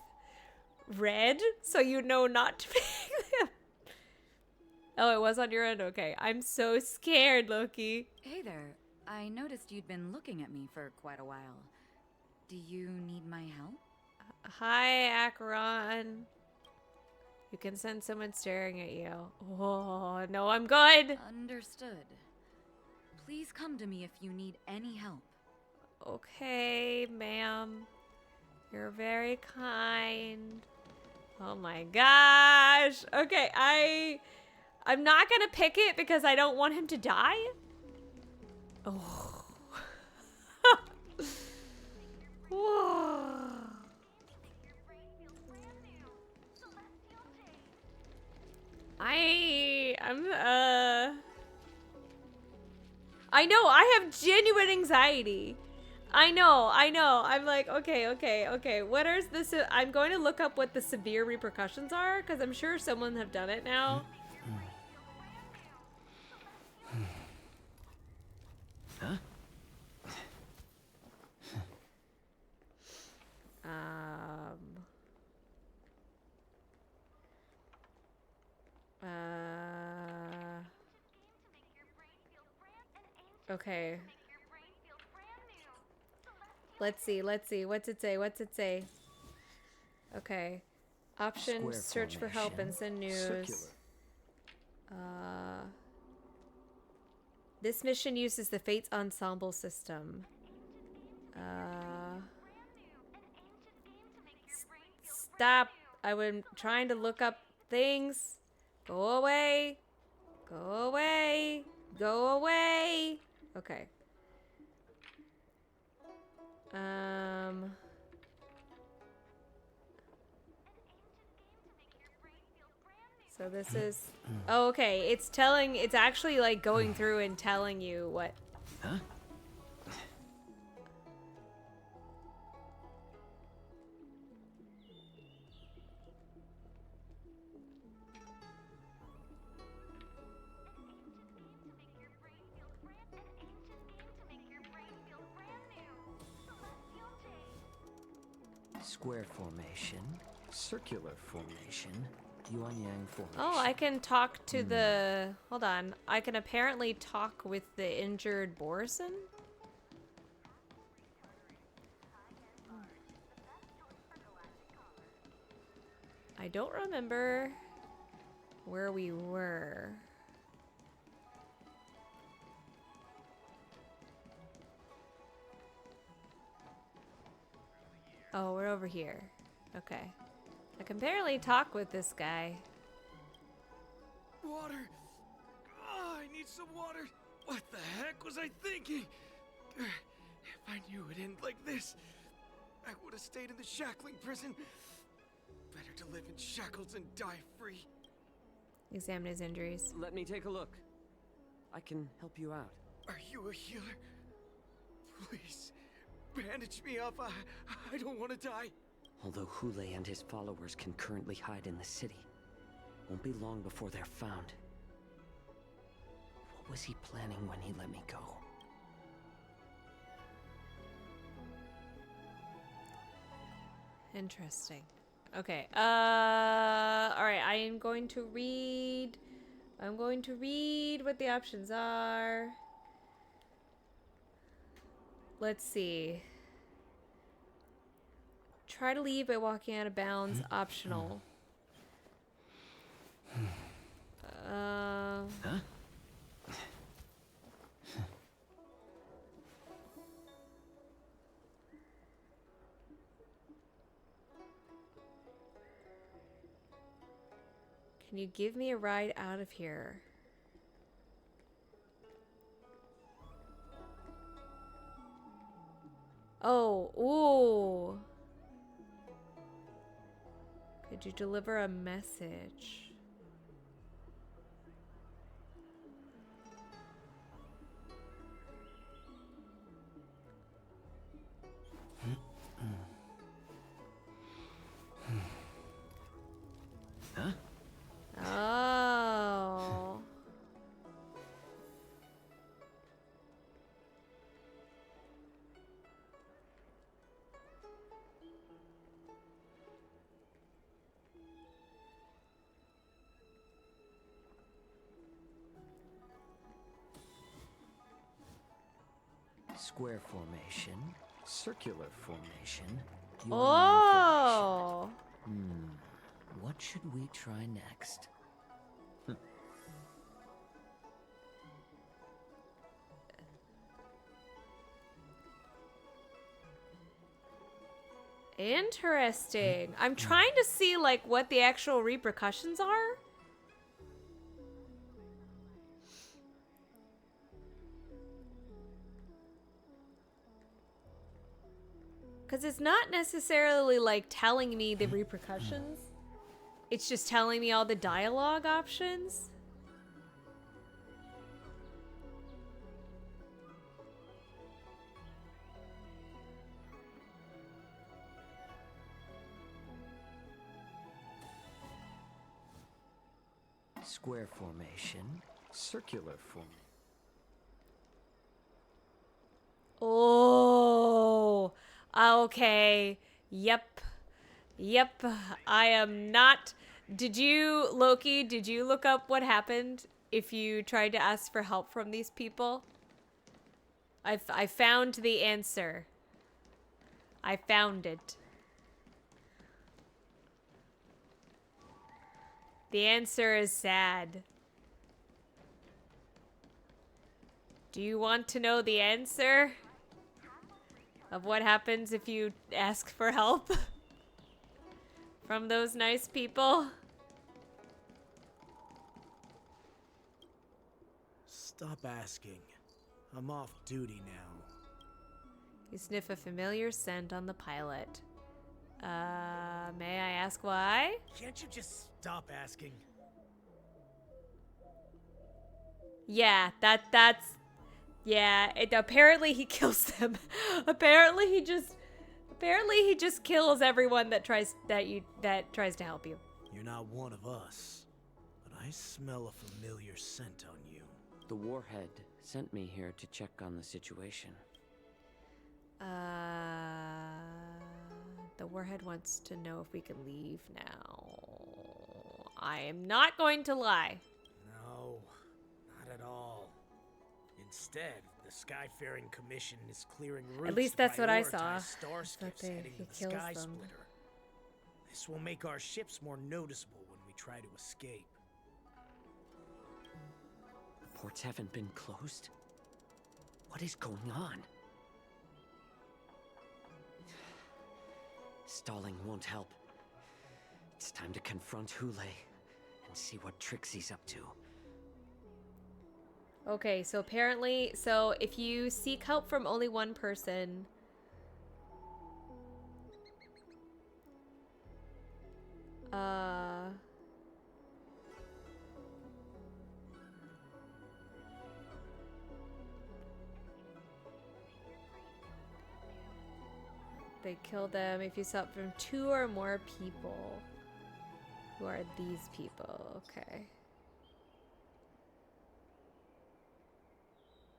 red so you know not to pick them. Oh, it was on your end? Okay. I'm so scared, Loki. Hey there. I noticed you'd been looking at me for quite a while. Do you need my help? Hi, Acheron. You can sense someone staring at you. Oh, no, I'm good. Understood. Please come to me if you need any help. Okay, ma'am. You're very kind. Oh my gosh. Okay, I'm not gonna pick it because I don't want him to die. Oh. I know, I have genuine anxiety. I know. I'm like, okay. What is this? I'm going to look up what the severe repercussions are, because I'm sure someone have done it now. Huh? Okay. Let's see. What's it say? Okay. Option, search for help and send news. Circular. This mission uses the Fates Ensemble system. Stop. I was trying to look up things. Go away. Okay. So this is... Oh, okay. It's actually like going through and telling you what... Huh? Square formation, circular formation, yuan-yang formation. Oh, I can talk to the... Hold on. I can apparently talk with the injured Borison? I don't remember where we were. Oh, we're over here. Okay. I can barely talk with this guy. Water! Oh, I need some water! What the heck was I thinking? If I knew it'd end like this, I would have stayed in the shackling prison. Better to live in shackles and die free. Examine his injuries. Let me take a look. I can help you out. Are you a healer? Please, bandage me up. I don't want to die. Although Hule and his followers can currently hide in the city, won't be long before they're found. What was he planning when he let me go? Interesting. Okay. Alright, I'm going to read what the options are. Let's see. Try to leave by walking out of bounds. Optional. Huh? Can you give me a ride out of here? Oh, ooh. Could you deliver a message? Huh? Oh. Square formation, circular formation. Oh. What should we try next? Interesting. I'm trying to see like what the actual repercussions are. Because it's not necessarily like telling me the repercussions. It's just telling me all the dialogue options. Square formation, circular formation. Oh, okay. Yep. Yep. I am not. Did you, Loki, did you look up what happened if you tried to ask for help from these people? I found the answer. I found it. The answer is sad. Do you want to know the answer of what happens if you ask for help from those nice people? Stop asking. I'm off duty now. You sniff a familiar scent on the pilot. May I ask why? Can't you just stop asking? Yeah, that's yeah, apparently he kills them. apparently he just kills everyone that tries to help you. You're not one of us, but I smell a familiar scent on you. The warhead sent me here to check on the situation. The warhead wants to know if we can leave now. I am not going to lie. No, not at all. Instead, the Skyfaring Commission is clearing routes. At least that's what I saw. prioritize Star skiffs heading to the kills Sky them. Splitter. This will make our ships more noticeable when we try to escape. Ports haven't been closed? What is going on? Stalling won't help. It's time to confront Hule and see what tricks he's up to. Okay, so apparently, if you seek help from only one person, they kill them if you stop from 2 or more people. Who are these people? Okay.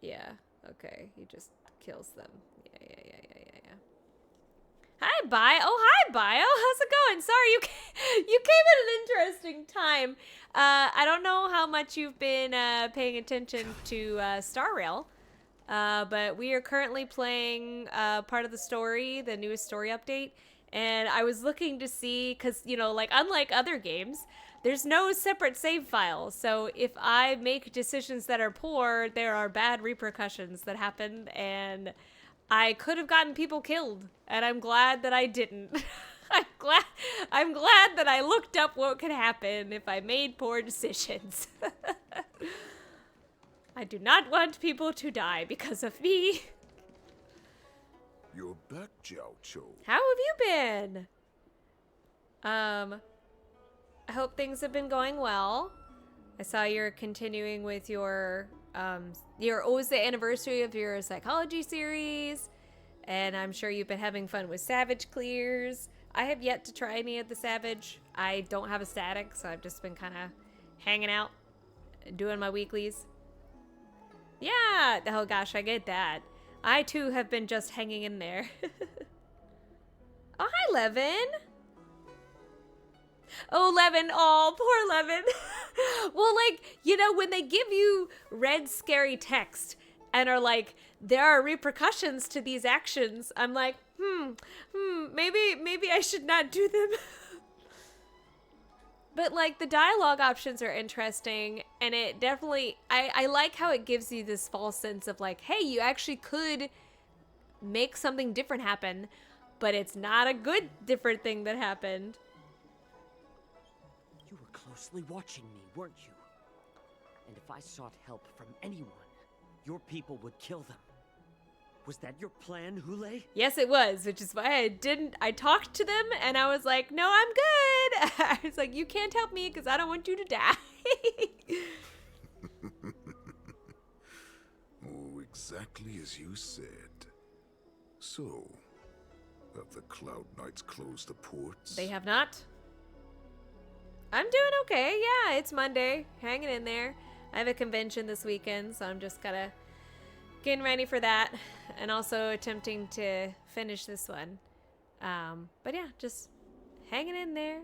Yeah, okay. He just kills them. Yeah. Hi, Bio. Oh, hi, Bio. How's it going? Sorry, you came at an interesting time. I don't know how much you've been paying attention to Star Rail. But we are currently playing part of the story, the newest story update. And I was looking to see, because, you know, like, unlike other games, there's no separate save file. So if I make decisions that are poor, there are bad repercussions that happen. And I could have gotten people killed. And I'm glad that I didn't. I'm glad that I looked up what could happen if I made poor decisions. I do not want people to die because of me. You're back, Jiaoqiu. How have you been? I hope things have been going well. I saw you're continuing with your it was the anniversary of your psychology series, and I'm sure you've been having fun with Savage Clears. I have yet to try any of the Savage. I don't have a static, so I've just been kind of hanging out, doing my weeklies. Yeah, oh gosh, I get that. I too have been just hanging in there. Oh, hi, Levin. Oh, Levin. Oh, poor Levin. Well, like, you know, when they give you red scary text and are like, there are repercussions to these actions, I'm like, maybe I should not do them. But, like, the dialogue options are interesting, and it definitely, I like how it gives you this false sense of, like, hey, you actually could make something different happen, but it's not a good different thing that happened. You were closely watching me, weren't you? And if I sought help from anyone, your people would kill them. Was that your plan, Hule? Yes, it was, which is why I talked to them, and I was like, no, I'm good. I was like, you can't help me because I don't want you to die. Oh, exactly as you said. So, have the Cloud Knights closed the ports? They have not. I'm doing okay. Yeah, it's Monday. Hanging in there. I have a convention this weekend, so I'm just gotta getting ready for that, and also attempting to finish this one. But yeah, just hanging in there.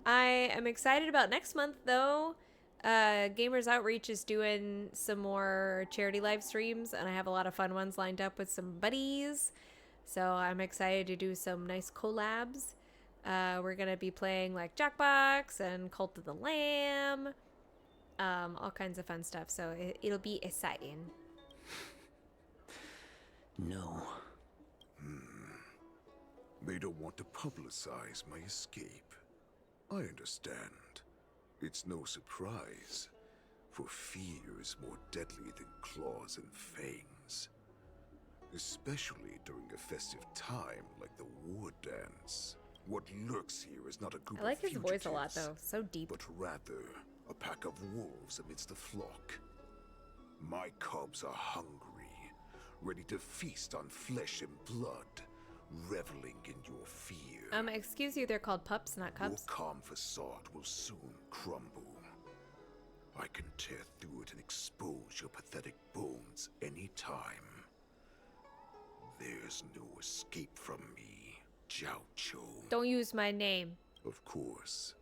I am excited about next month, though. Gamers Outreach is doing some more charity live streams, and I have a lot of fun ones lined up with some buddies. So I'm excited to do some nice collabs. We're gonna be playing like Jackbox and Cult of the Lamb, all kinds of fun stuff. So it'll be exciting. No. They don't want to publicize my escape. I understand. It's no surprise, for fear is more deadly than claws and fangs. Especially during a festive time like the Wardance. What lurks here is not a group I like of his voice a lot, though. So deep. But rather a pack of wolves amidst the flock. My cubs are hungry, ready to feast on flesh and blood, reveling in your fear. Excuse you, they're called pups, not cubs. Your calm facade will soon crumble. I can tear through it and expose your pathetic bones anytime. There's no escape from me, Jiaoqiu. Don't use my name. Of course.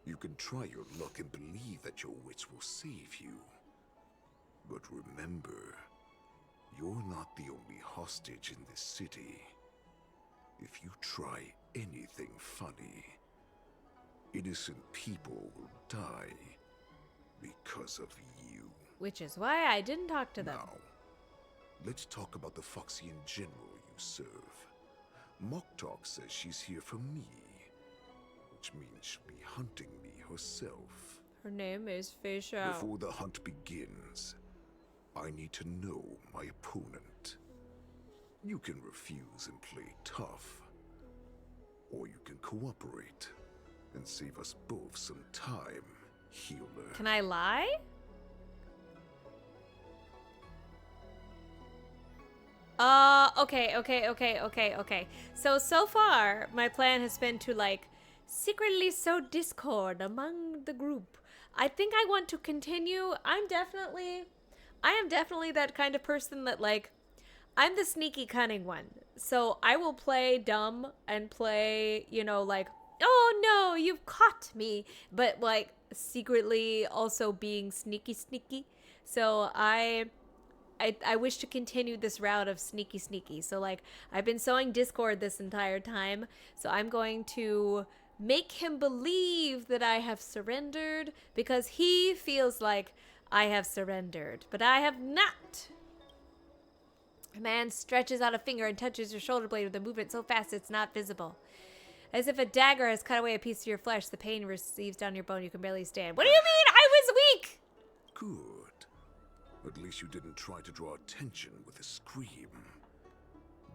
You can try your luck and believe that your wits will save you. But remember, you're not the only hostage in this city. If you try anything funny, innocent people will die because of you. Which is why I didn't talk to them. Now, let's talk about the foxian general you serve. Moktok says she's here for me, which means she'll be hunting me herself. Her name is Fisher. Before the hunt begins, I need to know my opponent. You can refuse and play tough, or you can cooperate and save us both some time, healer. Can I lie? Okay. So far, my plan has been to, like, secretly sow discord among the group. I think I want to continue. I am definitely that kind of person that, like, I'm the sneaky cunning one. So I will play dumb and play, you know, like, oh no, you've caught me. But, like, secretly also being sneaky. So I wish to continue this route of sneaky. So, like, I've been sowing discord this entire time. So I'm going to make him believe that I have surrendered because he feels like I have surrendered, but I have not. A man stretches out a finger and touches your shoulder blade with a movement so fast it's not visible. As if a dagger has cut away a piece of your flesh, the pain receives down your bone. You can barely stand. What do you mean? I was weak! Good. At least you didn't try to draw attention with a scream.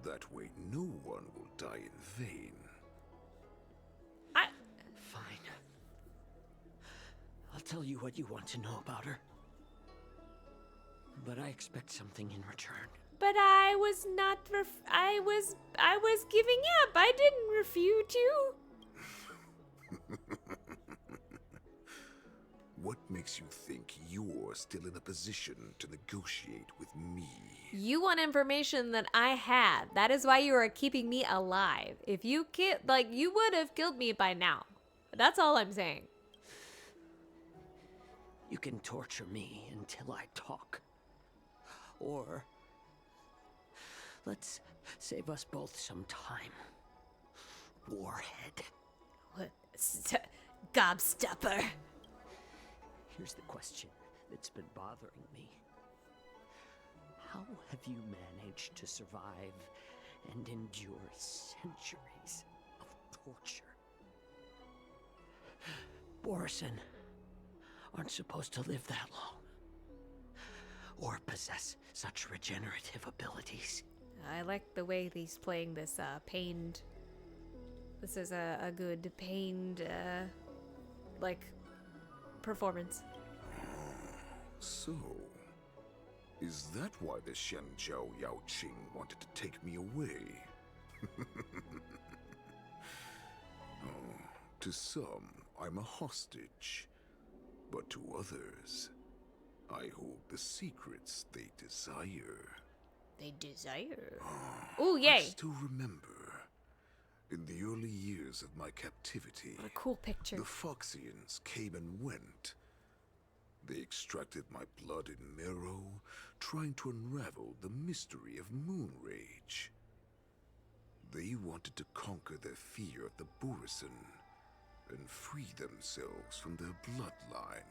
That way no one will die in vain. Fine. I'll tell you what you want to know about her. But I expect something in return. But I was not I was giving up. I didn't refute you. What makes you think you're still in a position to negotiate with me? You want information that I had. That is why you are keeping me alive. If you you would have killed me by now. That's all I'm saying. You can torture me until I talk. Or let's save us both some time. Warhead. What? Gobstopper. Here's the question that's been bothering me. How have you managed to survive and endure centuries of torture? Borison aren't supposed to live that long. Or possess such regenerative abilities. I like the way he's playing this pained. This is a good pained performance. So, is that why the Jiaoqiu wanted to take me away? To some, I'm a hostage. But to others, I hold the secrets they desire. They desire? Ooh, yay! I still remember, in the early years of my captivity, what a cool picture. The foxians came and went. They extracted my blood and marrow, trying to unravel the mystery of moon rage. They wanted to conquer their fear of the Borison and free themselves from their bloodline.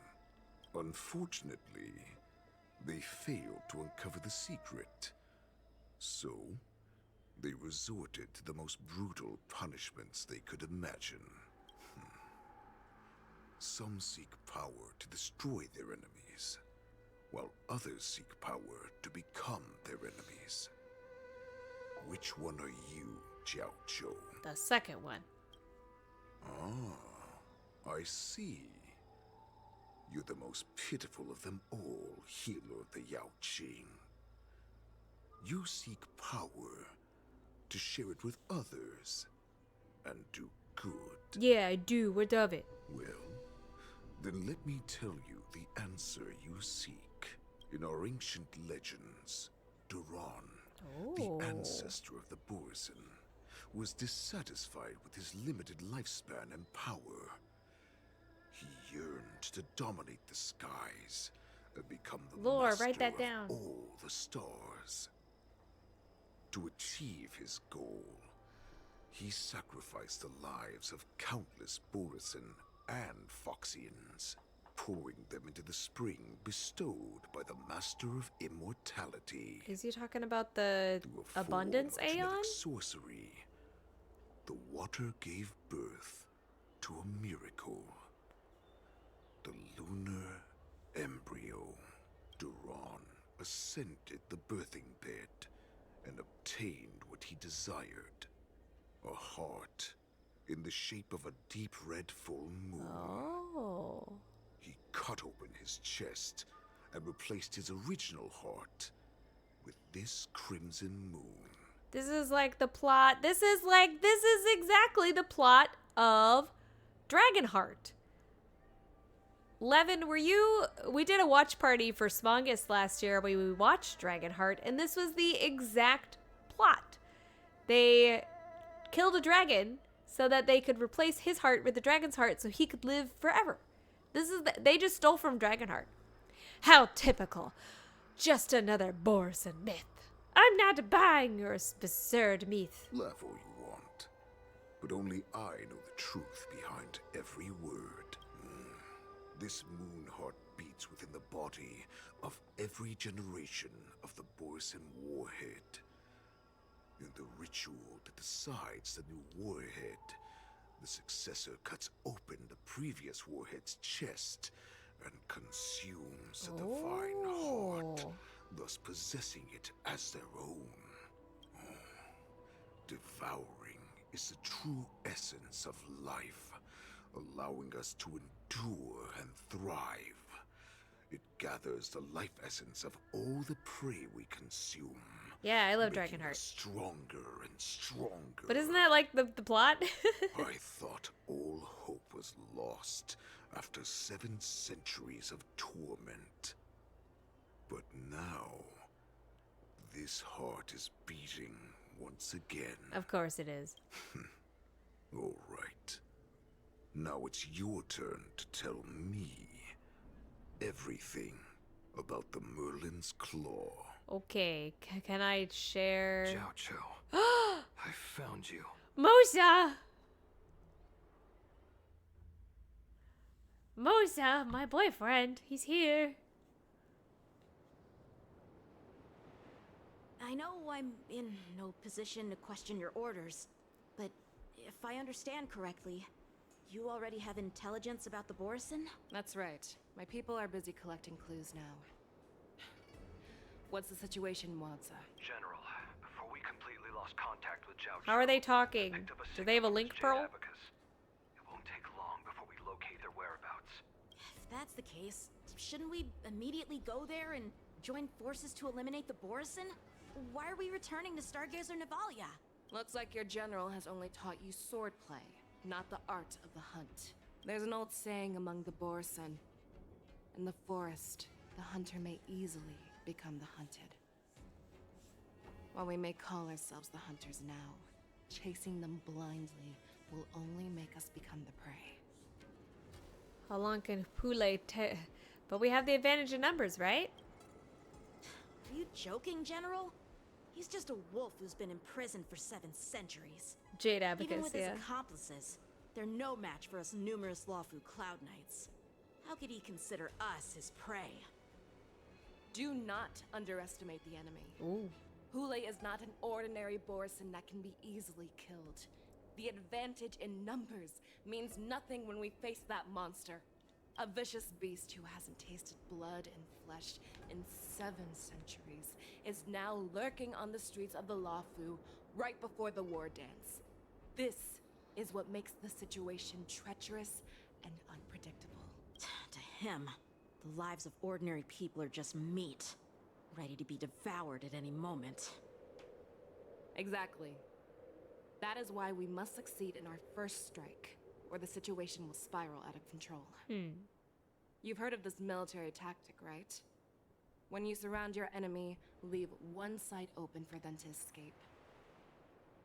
Unfortunately, they failed to uncover the secret. So, they resorted to the most brutal punishments they could imagine. Some seek power to destroy their enemies, while others seek power to become their enemies. Which one are you, Jiaoqiu? The second one. Ah, I see. You're the most pitiful of them all, healer of the Yaoqing. You seek power to share it with others and do good. Yeah, I do. What of it? Well, then let me tell you the answer you seek. In our ancient legends, Duran, the ancestor of the Borison, was dissatisfied with his limited lifespan and power. He yearned to dominate the skies and become the master write that of down. all the stars. To achieve his goal, he sacrificed the lives of countless Borison and Foxians, pouring them into the spring bestowed by the Master of Immortality. Is he talking about the Abundance Aeon? Sorcery. The water gave birth to a miracle. The lunar embryo. Duran ascended the birthing bed and obtained what he desired. A heart in the shape of a deep red full moon. Oh. He cut open his chest and replaced his original heart with this crimson moon. This is like the plot. This is exactly the plot of Dragonheart. Levin, we did a watch party for Smongus last year where we watched Dragonheart, and this was the exact plot. They killed a dragon so that they could replace his heart with the dragon's heart so he could live forever. They just stole from Dragonheart. How typical. Just another Borison myth. I'm not buying your absurd myth. Laugh all you want, but only I know the truth behind every word. This moon heart beats within the body of every generation of the Borison warhead. In the ritual that decides the new warhead, the successor cuts open the previous warhead's chest and consumes the divine heart, thus possessing it as their own. Devouring is the true essence of life, allowing us to endure and thrive. It gathers the life essence of all the prey we consume. Yeah, I love making Dragonheart. us stronger and stronger. But isn't that like the plot? I thought all hope was lost after 7 centuries of torment. But now, this heart is beating once again. Of course it is. All right. Now it's your turn to tell me everything about the Merlin's Claw. Okay, can I share? Jiaoqiu, I found you. Mosa! Mosa, my boyfriend, he's here. I know I'm in no position to question your orders, but if I understand correctly, you already have intelligence about the Borison? That's right. My people are busy collecting clues now. What's the situation, Wadza? General, before we completely lost contact with Jiaoqiu, How are they talking? Do they have a link pearl? it won't take long before we locate their whereabouts. If that's the case, shouldn't we immediately go there and join forces to eliminate the Borison? Why are we returning to Stargazer Navalia? Looks like your general has only taught you swordplay, not the art of the hunt. There's an old saying among the Borison. In the forest, the hunter may easily become the hunted. While we may call ourselves the hunters now, chasing them blindly will only make us become the prey. How long can Pule take? But we have the advantage in numbers, right? Are you joking, General? He's just a wolf who's been imprisoned for 7 centuries. Jade Abacus, Even with yeah. his accomplices, they're no match for us numerous Lawfu Cloud Knights. How could he consider us his prey? Do not underestimate the enemy. Ooh. Hule is not an ordinary Borison that can be easily killed. The advantage in numbers means nothing when we face that monster. A vicious beast who hasn't tasted blood and flesh in 7 centuries is now lurking on the streets of the Lawfu right before the Wardance. This is what makes the situation treacherous and unpredictable. To him, the lives of ordinary people are just meat, ready to be devoured at any moment. Exactly. That is why we must succeed in our first strike, or the situation will spiral out of control. You've heard of this military tactic, right? When you surround your enemy, leave one side open for them to escape.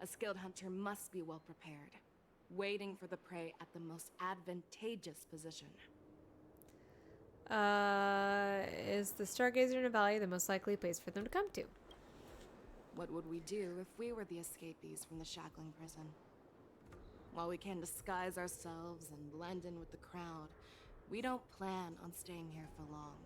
A skilled hunter must be well prepared, waiting for the prey at the most advantageous position. Is the Stargazer in a valley the most likely place for them to come to? What would we do if we were the escapees from the shackling prison? While we can disguise ourselves and blend in with the crowd, we don't plan on staying here for long.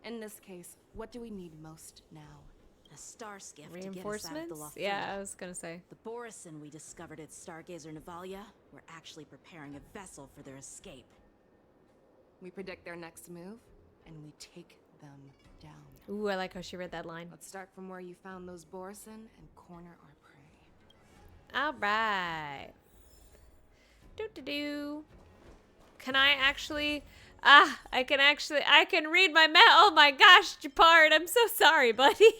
In this case, what do we need most now? A star skiff to get us out of Reinforcements? the Lawfu. Yeah, I was gonna say. The Borison we discovered at Stargazer Navalia were actually preparing a vessel for their escape. We predict their next move, and we take them down. Ooh, I like how she read that line. Let's start from where you found those Borison and corner our prey. All right. Do. Can I actually? I can read my mail. Oh my gosh, Japard, I'm so sorry, buddy.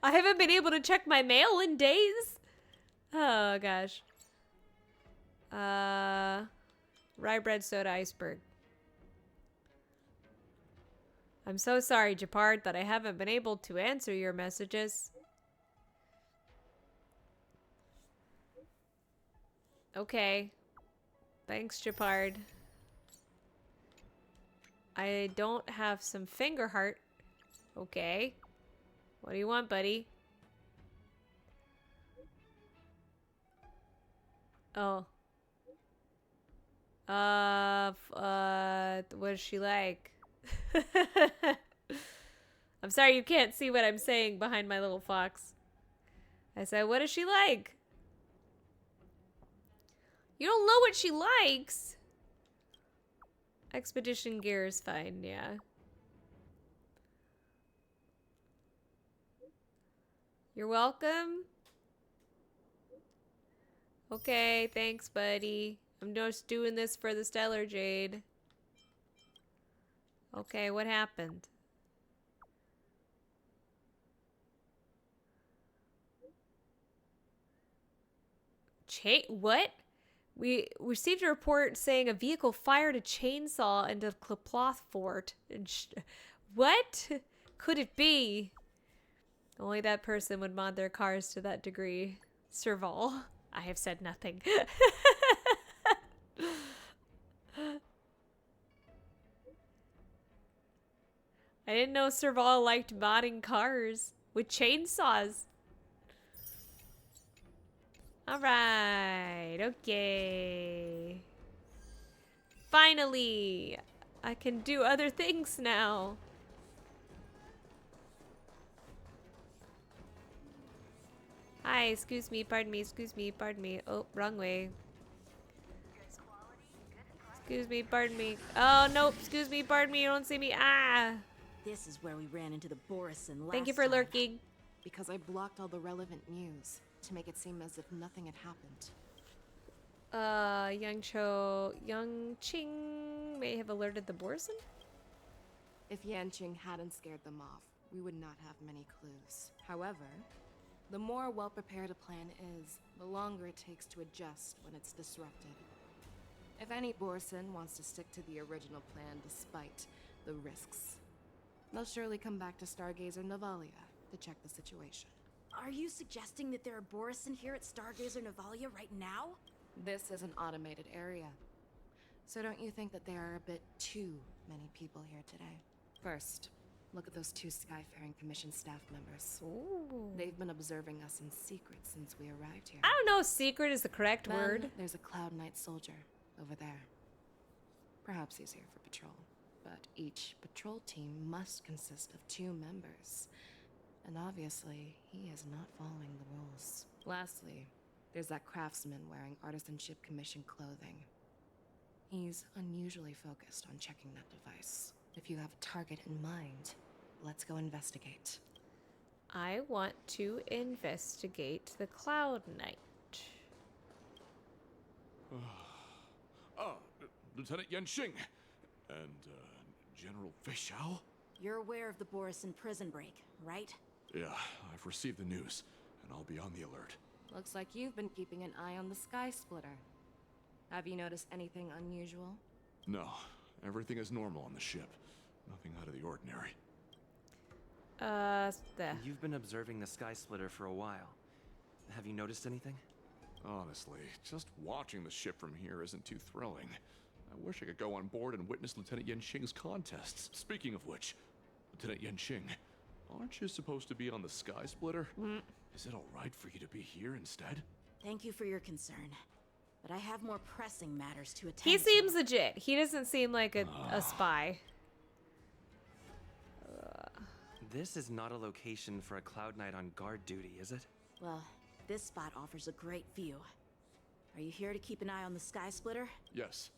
I haven't been able to check my mail in days. Oh gosh. Rye bread soda iceberg. I'm so sorry, Japard, that I haven't been able to answer your messages. Okay. Thanks, Japard. I don't have some finger heart. Okay. What do you want, buddy? Oh. What is she like? I'm sorry you can't see what I'm saying behind my little fox. I said, what is she like? You don't know what she likes. Expedition gear is fine, yeah. You're welcome. Okay, thanks, buddy. I'm just doing this for the Stellar Jade. Okay, what happened? What? We received a report saying a vehicle fired a chainsaw into the cloth fort. And what could it be? Only that person would mod their cars to that degree. Serval. I have said nothing. I didn't know Serval liked modding cars with chainsaws. Alright, okay. Finally, I can do other things now. Hi, excuse me, pardon me, excuse me, pardon me. Oh, wrong way. Excuse me, pardon me. Oh, nope, excuse me, pardon me, you don't see me. Ah! This is where we ran into the Borison last Thank you for time. lurking. Because I blocked all the relevant news to make it seem as if nothing had happened. Young Ching may have alerted the Borison? If Yanqing hadn't scared them off, we would not have many clues. However, the more well-prepared a plan is, the longer it takes to adjust when it's disrupted. If any Borison wants to stick to the original plan despite the risks, they'll surely come back to Stargazer Navalia to check the situation. Are you suggesting that there are Borison here at Stargazer Navalia right now? This is an automated area. So don't you think that there are a bit too many people here today? First, look at those 2 Skyfaring Commission staff members. Ooh. They've been observing us in secret since we arrived here. I don't know if secret is the correct Then word. There's a Cloud Knight soldier over there. Perhaps he's here for patrol, but each patrol team must consist of 2 members. And obviously, he is not following the rules. Lastly, there's that craftsman wearing Artisanship Commission clothing. He's unusually focused on checking that device. If you have a target in mind, let's go investigate. I want to investigate the Cloud Knight. Lieutenant Yanqing and General Feixiao? You're aware of the Borison prison break, right? Yeah, I've received the news, and I'll be on the alert. Looks like you've been keeping an eye on the Sky Splitter. Have you noticed anything unusual? No, everything is normal on the ship. Nothing out of the ordinary. You've been observing the Sky Splitter for a while. Have you noticed anything? Honestly, just watching the ship from here isn't too thrilling. I wish I could go on board and witness Lieutenant Yanqing's contests. Speaking of which, Lieutenant Yanqing, aren't you supposed to be on the Sky Splitter? Is it alright for you to be here instead? Thank you for your concern, but I have more pressing matters to attend He to. seems legit. He doesn't seem like a spy. This is not a location for a Cloud Knight on guard duty, is it? Well, this spot offers a great view. Are you here to keep an eye on the Sky Splitter? Yes.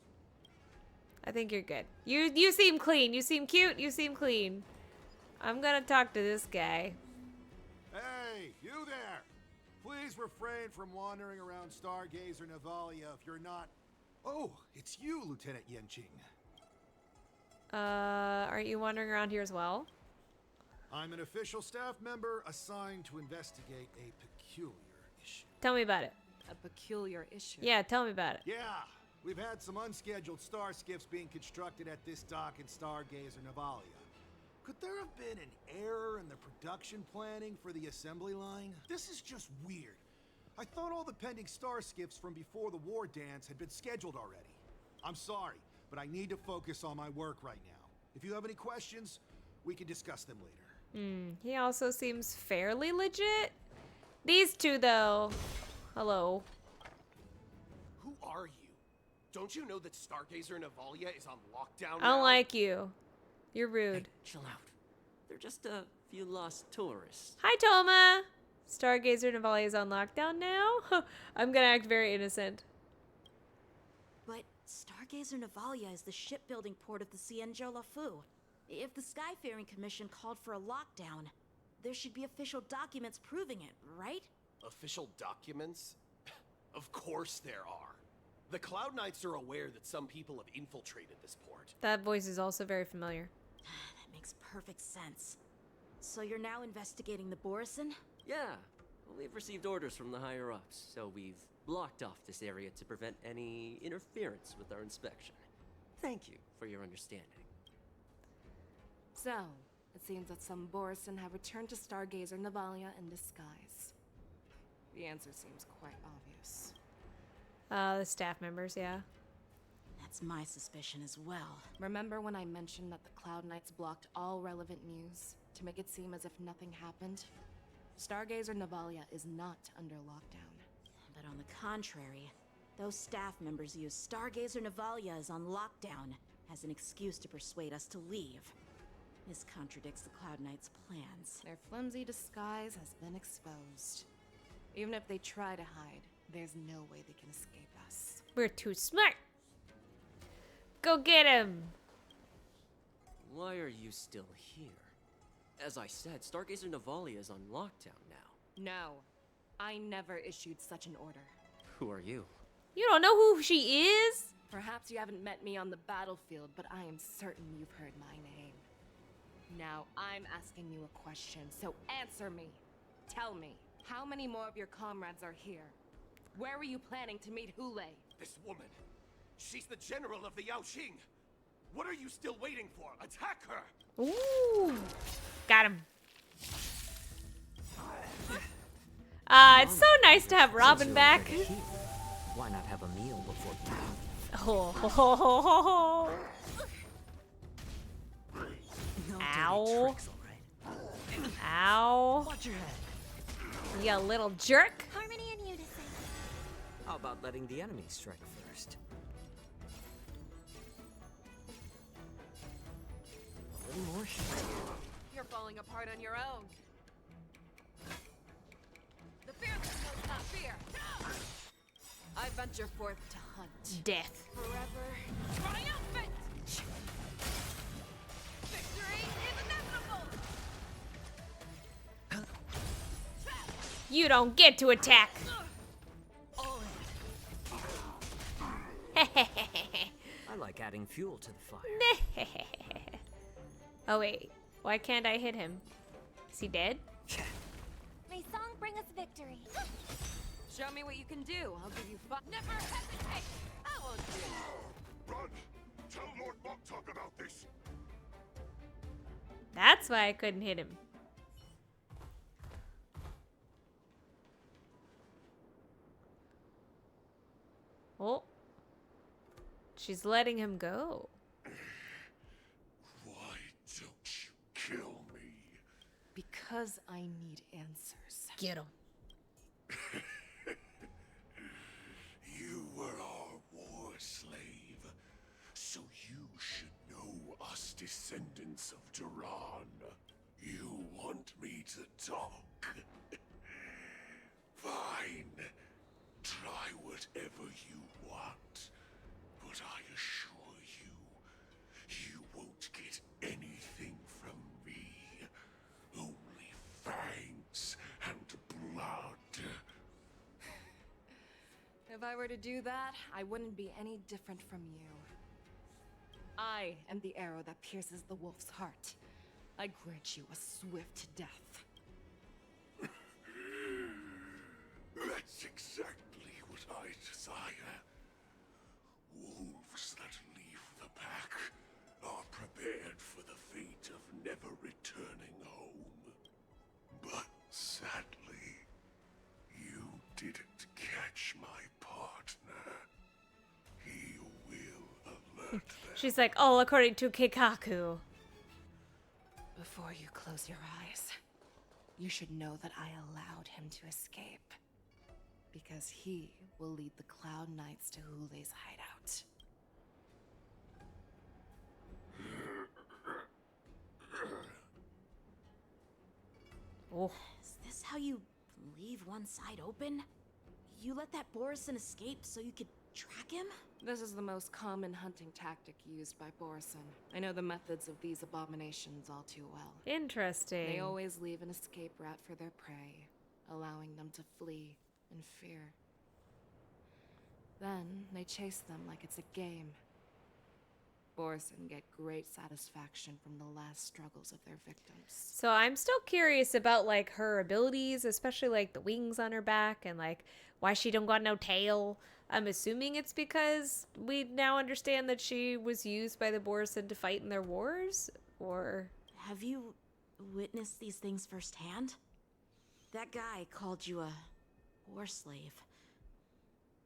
I think you're good. You seem clean. You seem cute. You seem clean. I'm gonna talk to this guy. Hey, you there! Please refrain from wandering around Stargazer Navalia if you're not... Oh, it's you, Lieutenant Yanqing. Aren't you wandering around here as well? I'm an official staff member assigned to investigate a peculiar issue. Tell me about it. A peculiar issue? Yeah, tell me about it. Yeah, we've had some unscheduled star skiffs being constructed at this dock in Stargazer Navalia. Could there have been an error in the production planning for the assembly line? This is just weird. I thought all the pending star skiffs from before the Wardance had been scheduled already. I'm sorry, but I need to focus on my work right now. If you have any questions, we can discuss them later. He also seems fairly legit. These two, though. Hello. Who are you? Don't you know that Stargazer Navalia is on lockdown I don't now? like you. You're rude. Hey, chill out. They're just a few lost tourists. Hi, Toma. Stargazer Navalia is on lockdown now? I'm gonna act very innocent. But Stargazer Navalia is the shipbuilding port of the Cienjo Lafu. If the Skyfaring Commission called for a lockdown, there should be official documents proving it, right? Official documents? Of course there are. The Cloud Knights are aware that some people have infiltrated this port. That voice is also very familiar. That makes perfect sense. So you're now investigating the Borison? Yeah. We've received orders from the higher-ups, so we've blocked off this area to prevent any interference with our inspection. Thank you for your understanding. So, it seems that some Borison have returned to Stargazer Navalia in disguise. The answer seems quite obvious. The staff members, yeah. That's my suspicion as well. Remember when I mentioned that the Cloud Knights blocked all relevant news to make it seem as if nothing happened? Stargazer Navalia is not under lockdown. But on the contrary, those staff members use Stargazer Navalia is on lockdown as an excuse to persuade us to leave. This contradicts the Cloud Knights' plans. Their flimsy disguise has been exposed. Even if they try to hide, there's no way they can escape us. We're too smart. Go get him. Why are you still here? As I said, Stargazer Navalia is on lockdown now. No, I never issued such an order. Who are you? You don't know who she is? Perhaps you haven't met me on the battlefield, but I am certain you've heard my name. Now, I'm asking you a question, so answer me. Tell me, how many more of your comrades are here? Where were you planning to meet Hule? This woman, she's the general of the Yaoqing. What are you still waiting for? Attack her! Ooh. Got him. It's so nice to have Robin back. Why not have a meal before you leave? Oh, ho, ho, ho, ho, ho. No Ow. tricks, all right? Ow. Watch your head. You little jerk. Harmony and unison. How about letting the enemy strike first? A little more heat. You're falling apart on your own. The fearless knows not fear. I venture forth to hunt. Death. Forever. Triumphant! Victory is inevitable! You don't get to attack. I like adding fuel to the fire. Oh wait, why can't I hit him? Is he dead? May song bring us victory. Show me what you can do. I'll give you fun. Never hesitate! I won't do. Run! Tell Lord Moktok about this! That's why I couldn't hit him. Oh. She's letting him go. Why don't you kill me? Because I need answers. Get him. You were our war slave, so you should know us descendants of Duran. You want me to talk? Fine. Try whatever you want. But I assure you, you won't get anything from me. Only fangs and blood. If I were to do that, I wouldn't be any different from you. I am the arrow that pierces the wolf's heart. I grant you a swift death. That's exactly what I desire. Wolves that leave the pack are prepared for the fate of never returning home. But sadly, you didn't catch my partner. He will alert them. She's like, oh, according to Keikaku. Before you close your eyes, you should know that I allowed him to escape. Because he will lead the Cloud Knights to Hule's hideout. Oh. Is this how you leave one side open? You let that Borison escape so you could track him? This is the most common hunting tactic used by Borison. I know the methods of these abominations all too well. Interesting. They always leave an escape route for their prey, allowing them to flee in fear. Then they chase them like it's a game. Borson get great satisfaction from the last struggles of their victims. So I'm still curious about like her abilities, especially like the wings on her back and like why she don't got no tail. I'm assuming it's because we now understand that she was used by the Borson to fight in their wars, or Have you witnessed these things firsthand? That guy called you a war slave.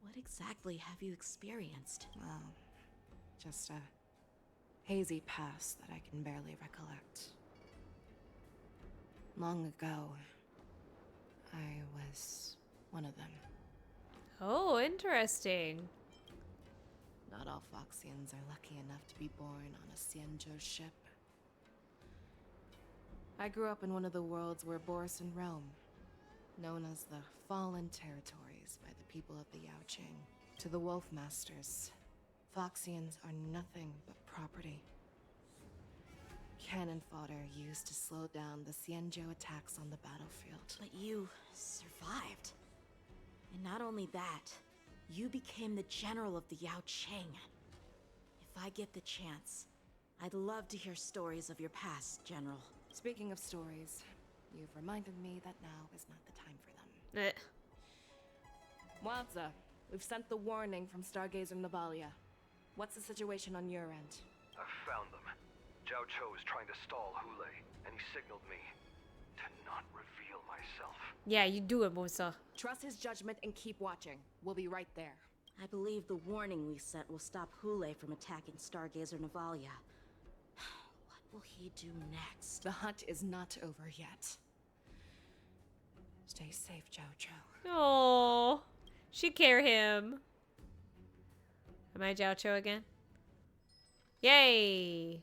What exactly have you experienced? Well, just a hazy past that I can barely recollect. Long ago, I was one of them. oh, interesting. Not all Foxians are lucky enough to be born on a Xianzhou ship. I grew up in one of the worlds where Borson roam, known as the Fallen Territories by the people of the Yaoqing. To the Wolf Masters, Foxians are nothing but property. Cannon fodder used to slow down the Xianzhou attacks on the battlefield. But you survived. And not only that, you became the general of the Yaoqing. If I get the chance, I'd love to hear stories of your past, General. Speaking of stories, you've reminded me that now is not the time for them. Wadza, we've sent the warning from Stargazer Navalia. What's the situation on your end? I've found them. Jiaoqiu is trying to stall Hule, and he signaled me to not reveal myself. Yeah, you do it, Musa. Trust his judgment and keep watching. We'll be right there. I believe the warning we sent will stop Hule from attacking Stargazer Navalia. What will he do next? The hunt is not over yet. Stay safe, Jiaoqiu. Oh, she care him. Am I Jiaoqiu again? Yay!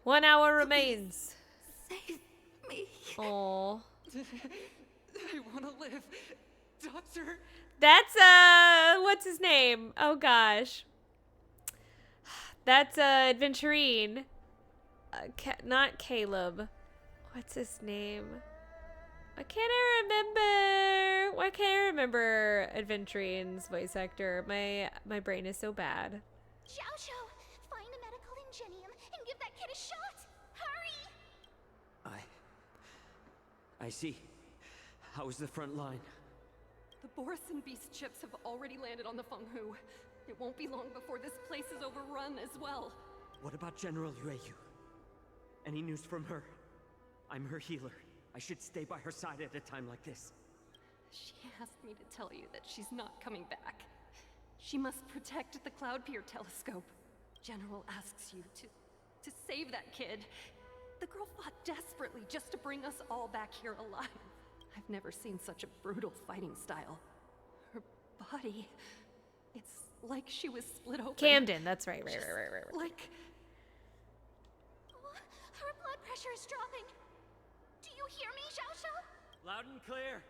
1 hour remains. Save me. Oh. I want to live. Doctor. That's, what's his name? Oh gosh. That's, Adventurine. Not Caleb. What's his name? Why can't I remember Adventurine's voice actor? My brain is so bad. Jiaoqiu, find a medical ingenium and give that kid a shot. Hurry! I see. How is the front line? The Borson beast chips have already landed on the Fenghu. It won't be long before this place is overrun as well. What about General Yueyu? Any news from her? I'm her healer. I should stay by her side at a time like this. She asked me to tell you that she's not coming back. She must protect the Cloud Pier telescope. General asks you to save that kid. The girl fought desperately just to bring us all back here alive. I've never seen such a brutal fighting style. Her body, it's like she was split open. Camden, that's right. Like... Her blood pressure is dropping. Do you hear me, Jiaoqiu? Loud and clear.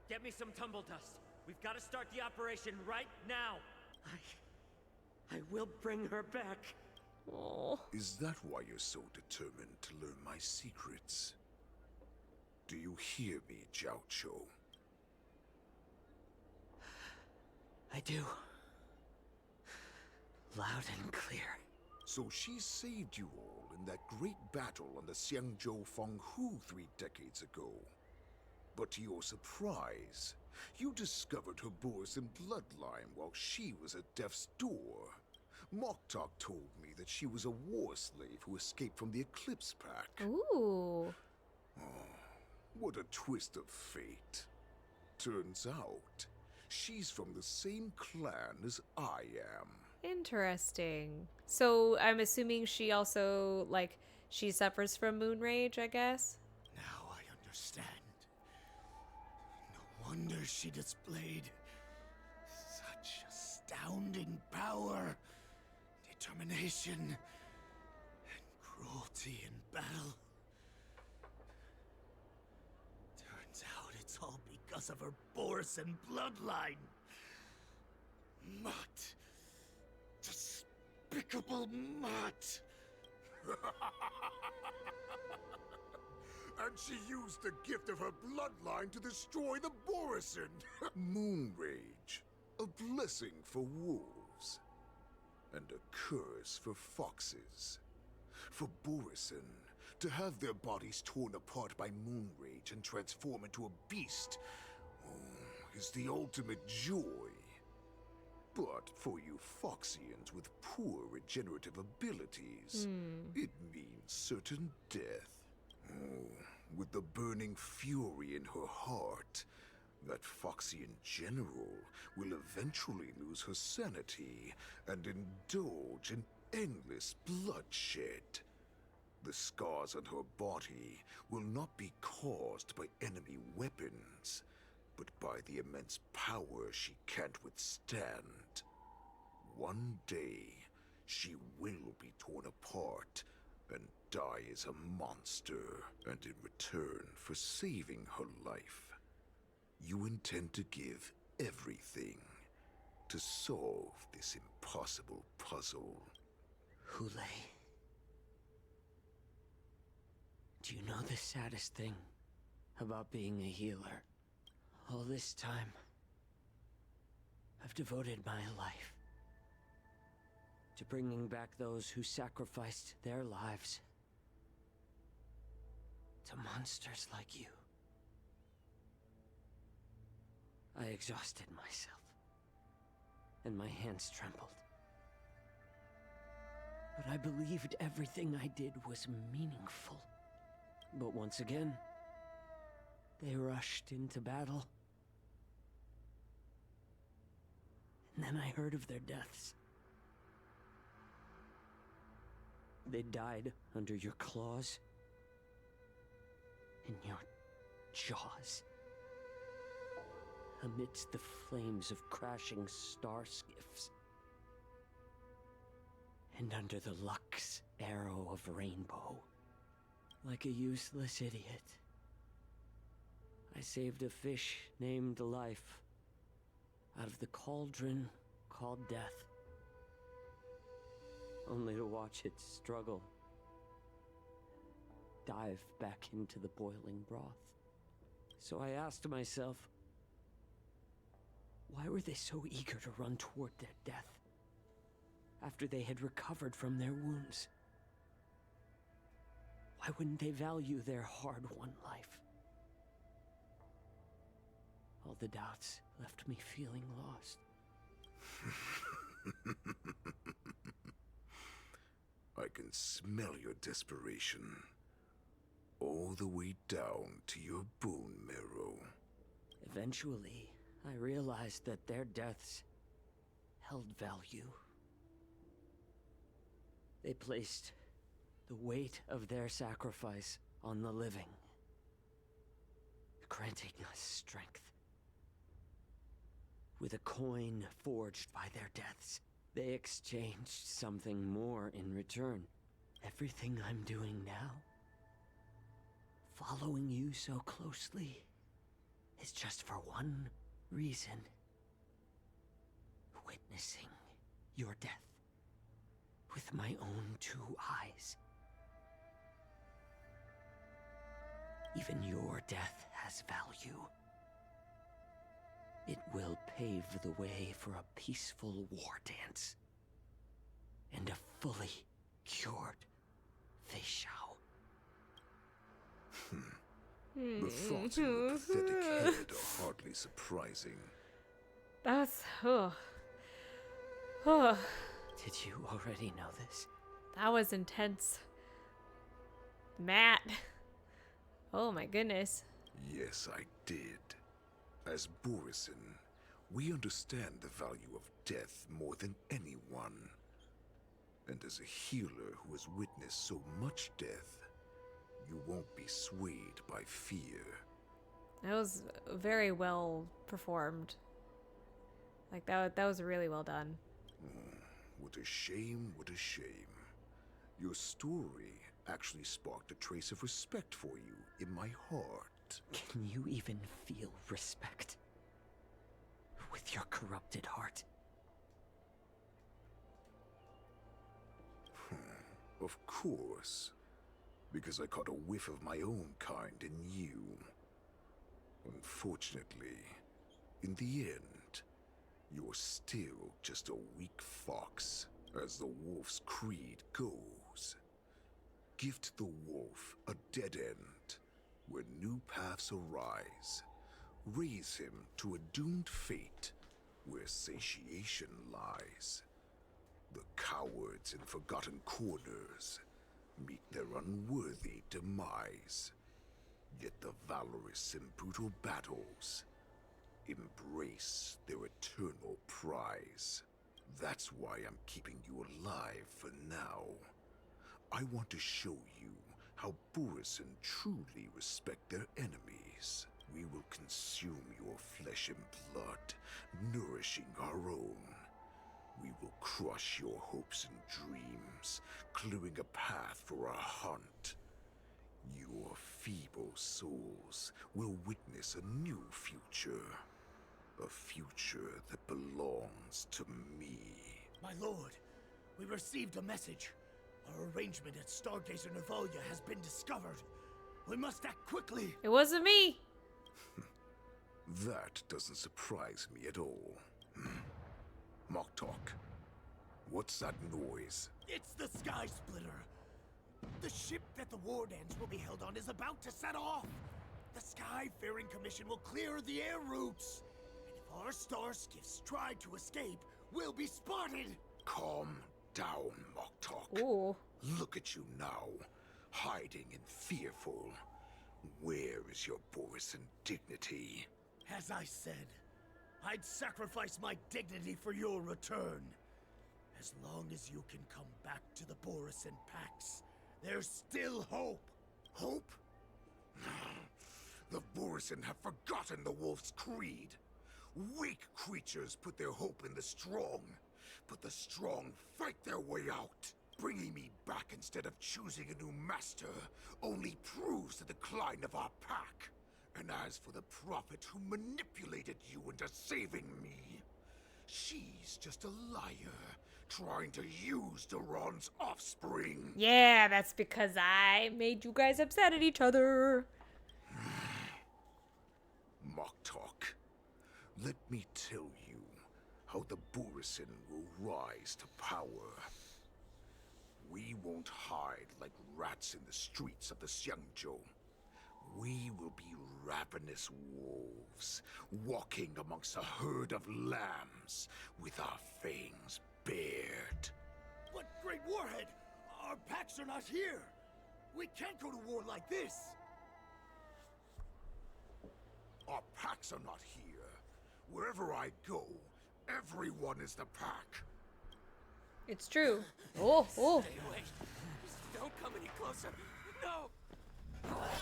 Get me some tumble dust. We've got to start the operation right now. I will bring her back. Oh. Is that why you're so determined to learn my secrets? Do you hear me, Jiaoqiu? I do. Loud and clear. So she saved you all in that great battle on the Xianzhou Fenghu 3 decades ago. But to your surprise, you discovered her Borson bloodline while she was at death's door. Moktok told me that she was a war slave who escaped from the Eclipse Pack. Ooh. Oh, what a twist of fate. Turns out, she's from the same clan as I am. Interesting. So I'm assuming she also, like, she suffers from moon rage, I guess? Now I understand. No wonder she displayed such astounding power, determination, and cruelty in battle. Turns out it's all because of her Borson bloodline. Mutt. Despicable mutt! And she used the gift of her bloodline to destroy the Borisin! Moon Rage. A blessing for wolves. And a curse for foxes. For Borisin, to have their bodies torn apart by Moon Rage and transform into a beast is the ultimate joy. But for you Foxians with poor regenerative abilities, it means certain death. With the burning fury in her heart, that Foxian general will eventually lose her sanity and indulge in endless bloodshed. The scars on her body will not be caused by enemy weapons, but by the immense power she can't withstand. One day, she will be torn apart and die as a monster. And in return for saving her life, you intend to give everything to solve this impossible puzzle. Hule. Do you know the saddest thing about being a healer? All this time, I've devoted my life to bringing back those who sacrificed their lives to monsters like you. I exhausted myself, and my hands trembled. But I believed everything I did was meaningful. But once again, they rushed into battle. And then I heard of their deaths. They died under your claws, in your jaws, amidst the flames of crashing star skiffs, and under the Luck's arrow of rainbow. Like a useless idiot, I saved a fish named Life out of the cauldron called Death, only to watch it struggle, dive back into the boiling broth. So I asked myself, why were they so eager to run toward their death after they had recovered from their wounds? Why wouldn't they value their hard-won life? All the doubts left me feeling lost. I can smell your desperation. All the way down to your bone marrow. Eventually, I realized that their deaths held value. They placed the weight of their sacrifice on the living, granting us strength. With a coin forged by their deaths, they exchanged something more in return. Everything I'm doing now, following you so closely, is just for one reason. Witnessing your death with my own two eyes. Even your death has value. It will pave the way for a peaceful war dance and a fully cured Faux. The thoughts in your pathetic head are hardly surprising. That's Did you already know this? That was intense. Matt. Oh my goodness. Yes, I did. As Borisin, we understand the value of death more than anyone. And as a healer who has witnessed so much death, you won't be swayed by fear. That was very well performed. Like that was really well done. What a shame, what a shame. Your story actually sparked a trace of respect for you in my heart. Can you even feel respect with your corrupted heart? Of course. because I caught a whiff of my own kind in you. Unfortunately, in the end, you're still just a weak fox, as the wolf's creed goes. Gift the wolf a dead end, where new paths arise. Raise him to a doomed fate, where satiation lies. The cowards in forgotten corners meet their unworthy demise. Yet the valorous in brutal battles embrace their eternal prize. That's why I'm keeping you alive for now. I want to show you how Borisin truly respect their enemies. We will consume your flesh and blood, nourishing our own. We will crush your hopes and dreams, clearing a path for our hunt. Your feeble souls will witness a new future. A future that belongs to me. My lord, we received a message. Our arrangement at Stargazer Navalia has been discovered. We must act quickly. It wasn't me. That doesn't surprise me at all. Mock talk. What's that noise? It's the Sky Splitter. The ship that the Wardance will be held on is about to set off. The Skyfaring Commission will clear the air routes. And if our star skiffs try to escape, we'll be spotted. Calm down, Mock talk. Ooh. Look at you now, hiding and fearful. Where is your Borisin dignity? As I said, I'd sacrifice my dignity for your return. As long as you can come back to the Borisin Pax, there's still hope. Hope? The Borisin have forgotten the wolf's creed. Weak creatures put their hope in the strong, but the strong fight their way out. Bringing me back instead of choosing a new master only proves the decline of our pack. And as for the prophet who manipulated you into saving me, she's just a liar, trying to use Duran's offspring. Yeah, that's because I made you guys upset at each other. Mock talk. Let me tell you how the Borisin will rise to power. We won't hide like rats in the streets of the Xiangzhou. We will be ravenous wolves, walking amongst a herd of lambs, with our fangs bared. But Great Warhead, our packs are not here. We can't go to war like this. Our packs are not here. Wherever I go, everyone is the pack. It's true. Oh. Stay away. Don't come any closer. No.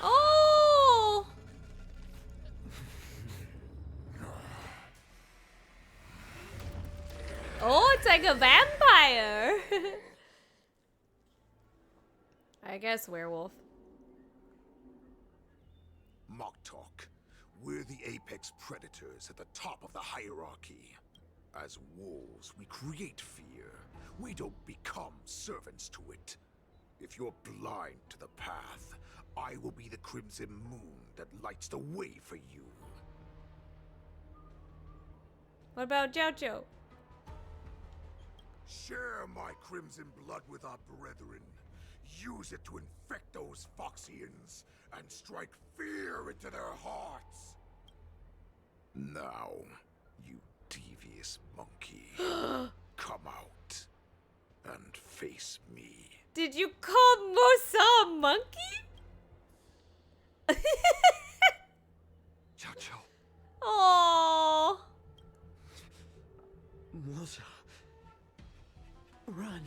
Oh! Oh, it's like a vampire. I guess werewolf. Mock talk. We're the apex predators at the top of the hierarchy. As wolves, we create fear. We don't become servants to it. If you're blind to the path, I will be the crimson moon that lights the way for you. What about Jiaoqiu? Share my crimson blood with our brethren. Use it to infect those foxians and strike fear into their hearts. Now, you devious monkey, come out and face me. Did you call Mosa a monkey? Jiaoqiu. Oh. Mosa. Run.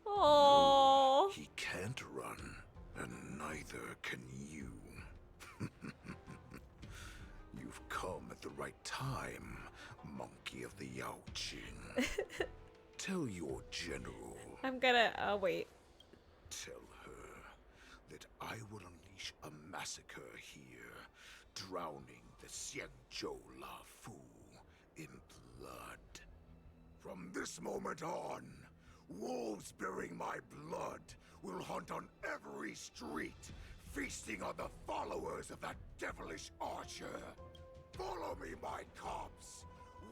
Oh. He can't run, and neither can you. You've come at the right time, monkey of the Yaoqing. Tell your general. I'm gonna, wait. Tell her that I will unleash a massacre here, drowning the Xiangzhou La Fu in blood. From this moment on, wolves bearing my blood will hunt on every street, feasting on the followers of that devilish archer. Follow me, my cubs.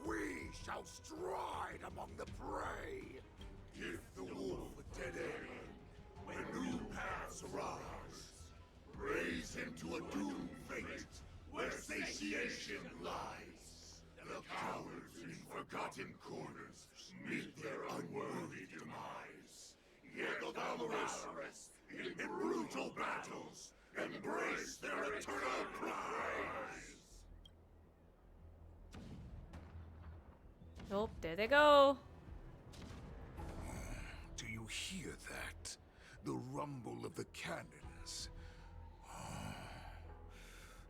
We shall stride among the prey. Give the wolf a dead end when new paths arise. Raise him to a doomed fate where satiation lies. The cowards in forgotten corners meet their unworthy demise. Yet the valorous in brutal battles embrace their eternal prize. Oh, there they go. Do you hear that? The rumble of the cannons.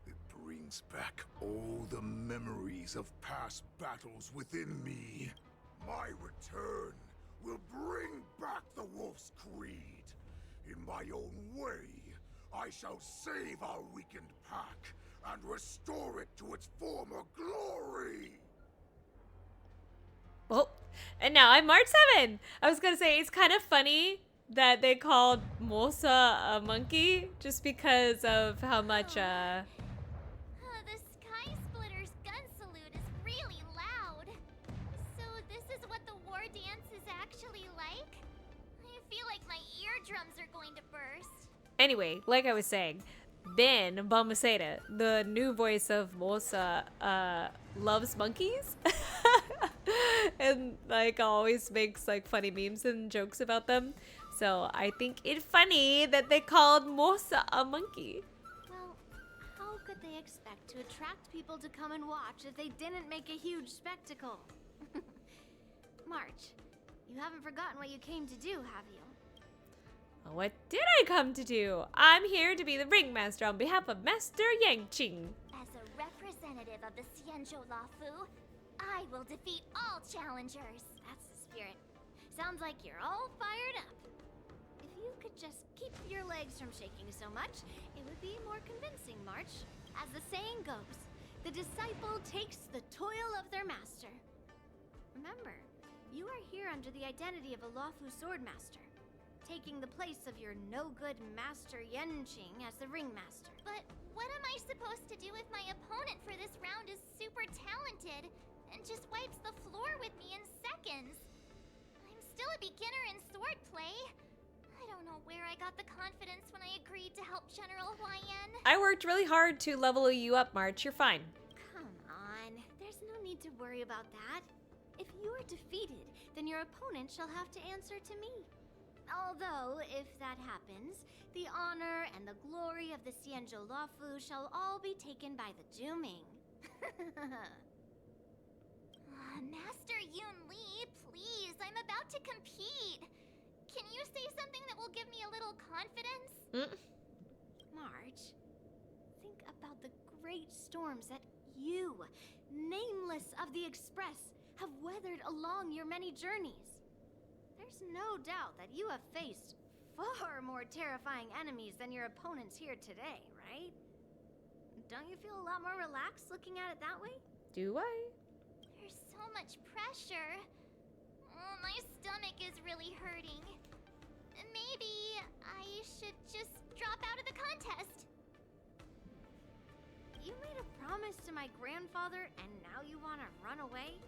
It brings back all the memories of past battles within me. My return will bring back the wolf's creed. In my own way, I shall save our weakened pack and restore it to its former glory. Oh, and now I'm March 7. I was gonna say, it's kind of funny that they called Mosa a monkey just because of how much, The Sky Splitter's gun salute is really loud. So this is what the Wardance is actually like? I feel like my eardrums are going to burst. Anyway, like I was saying, Ben Balmaceda, the new voice of Mosa, loves monkeys. And like always makes like funny memes and jokes about them. So I think it's funny that they called Mosa a monkey. Well, how could they expect to attract people to come and watch if they didn't make a huge spectacle? March, you haven't forgotten what you came to do, have you? What did I come to do? I'm here to be the ringmaster on behalf of Master Yangqing. As a representative of the Xianzhou Lafu, I will defeat all challengers. That's the spirit. Sounds like you're all fired up. If you could just keep your legs from shaking so much, it would be more convincing, March. As the saying goes, the disciple takes the toil of their master. Remember, you are here under the identity of a Lafu swordmaster, taking the place of your no-good Master Yanqing as the ringmaster. But what am I supposed to do if my opponent for this round is super talented and just wipes the floor with me in seconds? I'm still a beginner in swordplay. I don't know where I got the confidence when I agreed to help General Huaiyan. I worked really hard to level you up, March. You're fine. Come on, there's no need to worry about that. If you are defeated, then your opponent shall have to answer to me. Although, if that happens, the honor and the glory of the Xianzhou Lafu shall all be taken by the Dooming. Master Yun Li, please, I'm about to compete. Can you say something that will give me a little confidence? March, think about the great storms that you, nameless of the Express, have weathered along your many journeys. There's no doubt that you have faced far more terrifying enemies than your opponents here today, right? Don't you feel a lot more relaxed looking at it that way? Do I? There's so much pressure. Oh, my stomach is really hurting. Maybe I should just drop out of the contest. You made a promise to my grandfather and now you want to run away?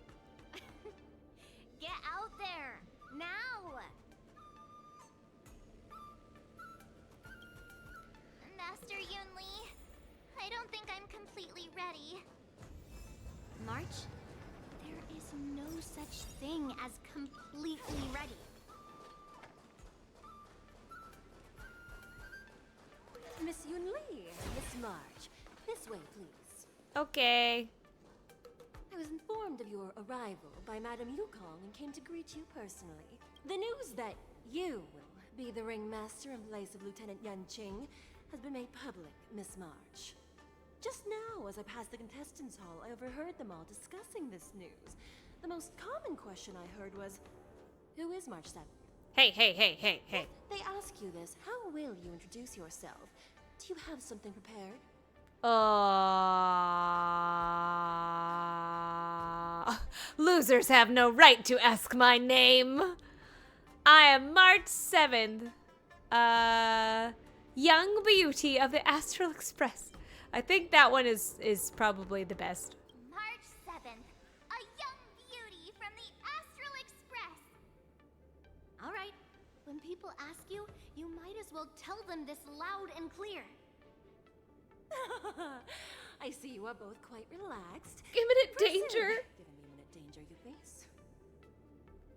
Get out there! Now! Master Yun Li, I don't think I'm completely ready. March, there is no such thing as completely ready. Miss Yun Li, Miss March, this way, please. Okay. I was informed of your arrival by Madame Yukong and came to greet you personally. The news that you will be the ringmaster in place of Lieutenant Yanqing has been made public, Miss March. Just now, as I passed the contestants' hall, I overheard them all discussing this news. The most common question I heard was, who is March 7th? Hey, hey, hey, hey, hey. They ask you this, how will you introduce yourself? Do you have something prepared? Losers have no right to ask my name. I am March 7th, Young Beauty of the Astral Express. I think that one is probably the best. March 7th, a young beauty from the Astral Express. All right, when people ask you, you might as well tell them this loud and clear. I see you are both quite relaxed. Imminent danger. Given the imminent danger you face.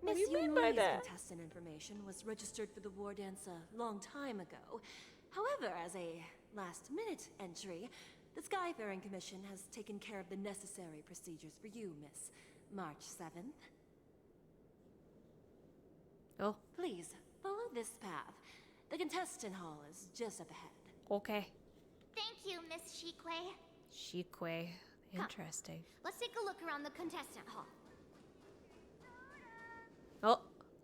What do Miss you mean by Yunli's that? contestant information was registered for the Wardance a long time ago. However, as a last-minute entry, the Skyfaring Commission has taken care of the necessary procedures for you, Miss March 7th. Oh. Please, follow this path. The contestant hall is just up ahead. Okay. Thank you, Miss Jiaqiu. Jiaqiu. Interesting. Let's take a look around the contestant hall. Oh.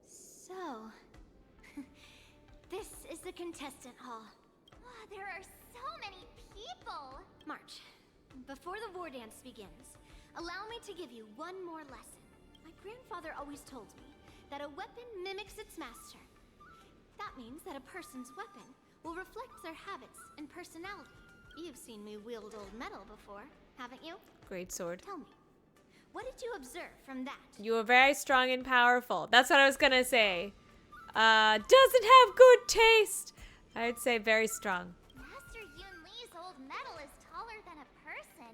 So, this is the contestant hall. Ah, there are so many people. March, before the Wardance begins, allow me to give you one more lesson. My grandfather always told me that a weapon mimics its master. That means that a person's weapon will reflect their habits and personality. You've seen me wield old metal before, haven't you? Great sword. Tell me, what did you observe from that? You are very strong and powerful. That's what I was gonna say. Doesn't have good taste. I'd say very strong. Master Yunli's old metal is taller than a person.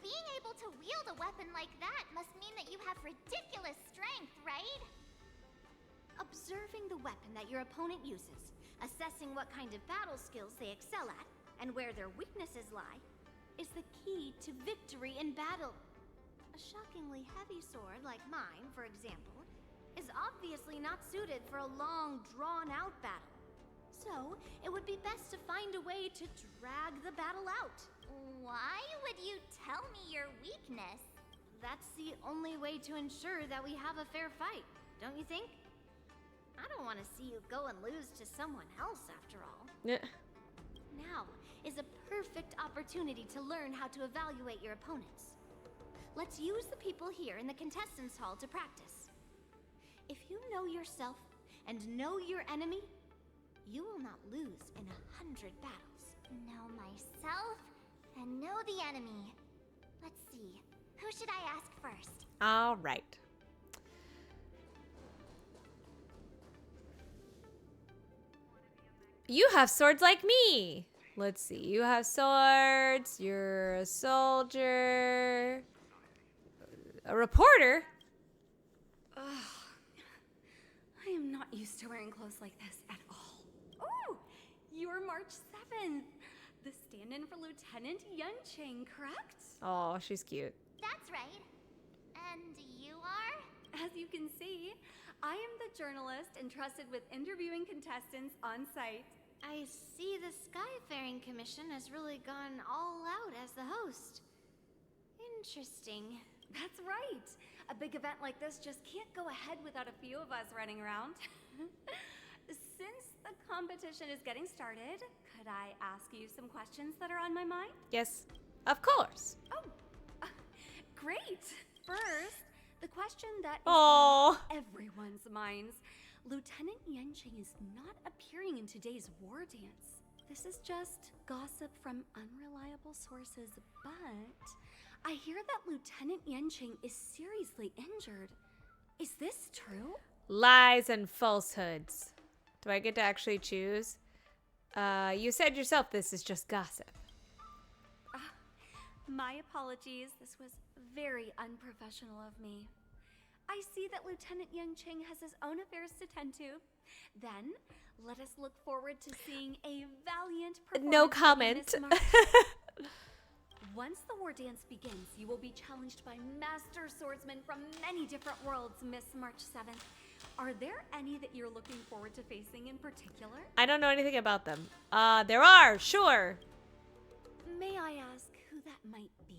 Being able to wield a weapon like that must mean that you have ridiculous strength, right? Observing the weapon that your opponent uses, assessing what kind of battle skills they excel at, and where their weaknesses lie, is the key to victory in battle. A shockingly heavy sword like mine, for example, is obviously not suited for a long, drawn-out battle. So, it would be best to find a way to drag the battle out. Why would you tell me your weakness? That's the only way to ensure that we have a fair fight, don't you think? I don't want to see you go and lose to someone else, after all. Yeah. Now is a perfect opportunity to learn how to evaluate your opponents. Let's use the people here in the contestants' hall to practice. If you know yourself and know your enemy, you will not lose in 100 battles. Know myself and know the enemy. Let's see, who should I ask first? All right. You have swords like me. Let's see. You have swords. You're a soldier. A reporter. Ugh. I am not used to wearing clothes like this at all. Oh, you're March 7th. The stand-in for Lieutenant Yanqing, correct? Oh, she's cute. That's right. And you are? As you can see, I am the journalist entrusted with interviewing contestants on site. I see the Skyfaring Commission has really gone all out as the host. Interesting. That's right. A big event like this just can't go ahead without a few of us running around. Since the competition is getting started, could I ask you some questions that are on my mind? Yes, of course. Oh, great. First, the question that is on everyone's minds. Lieutenant Yanqing is not appearing in today's Wardance. This is just gossip from unreliable sources, but I hear that Lieutenant Yanqing is seriously injured. Is this true? Lies and falsehoods. Do I get to actually choose? You said yourself this is just gossip. My apologies. This was very unprofessional of me. I see that Lieutenant Yanqing has his own affairs to tend to. Then, let us look forward to seeing a valiant performance. No comment. Once the Wardance begins, you will be challenged by master swordsmen from many different worlds, Miss March 7th. Are there any that you're looking forward to facing in particular? I don't know anything about them. There are, sure. May I ask who that might be?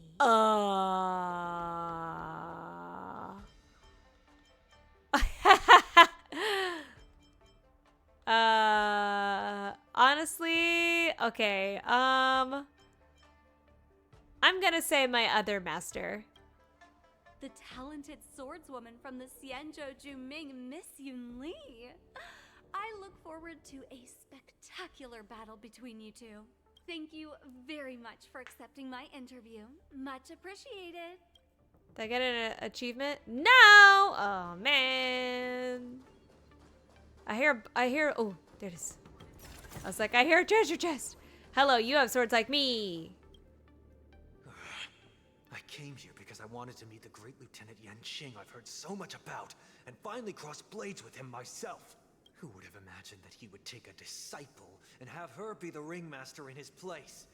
Honestly, okay. I'm gonna say my other master. The talented swordswoman from the Xianzhou Juming, Miss Yunli. I look forward to a spectacular battle between you two. Thank you very much for accepting my interview. Much appreciated. Did I get an achievement? No! Oh, man. I hear, oh, there it is. I was like, I hear a treasure chest. Hello, you have swords like me. I came here because I wanted to meet the great Lieutenant Yanqing I've heard so much about, and finally cross blades with him myself. Who would have imagined that he would take a disciple and have her be the ringmaster in his place?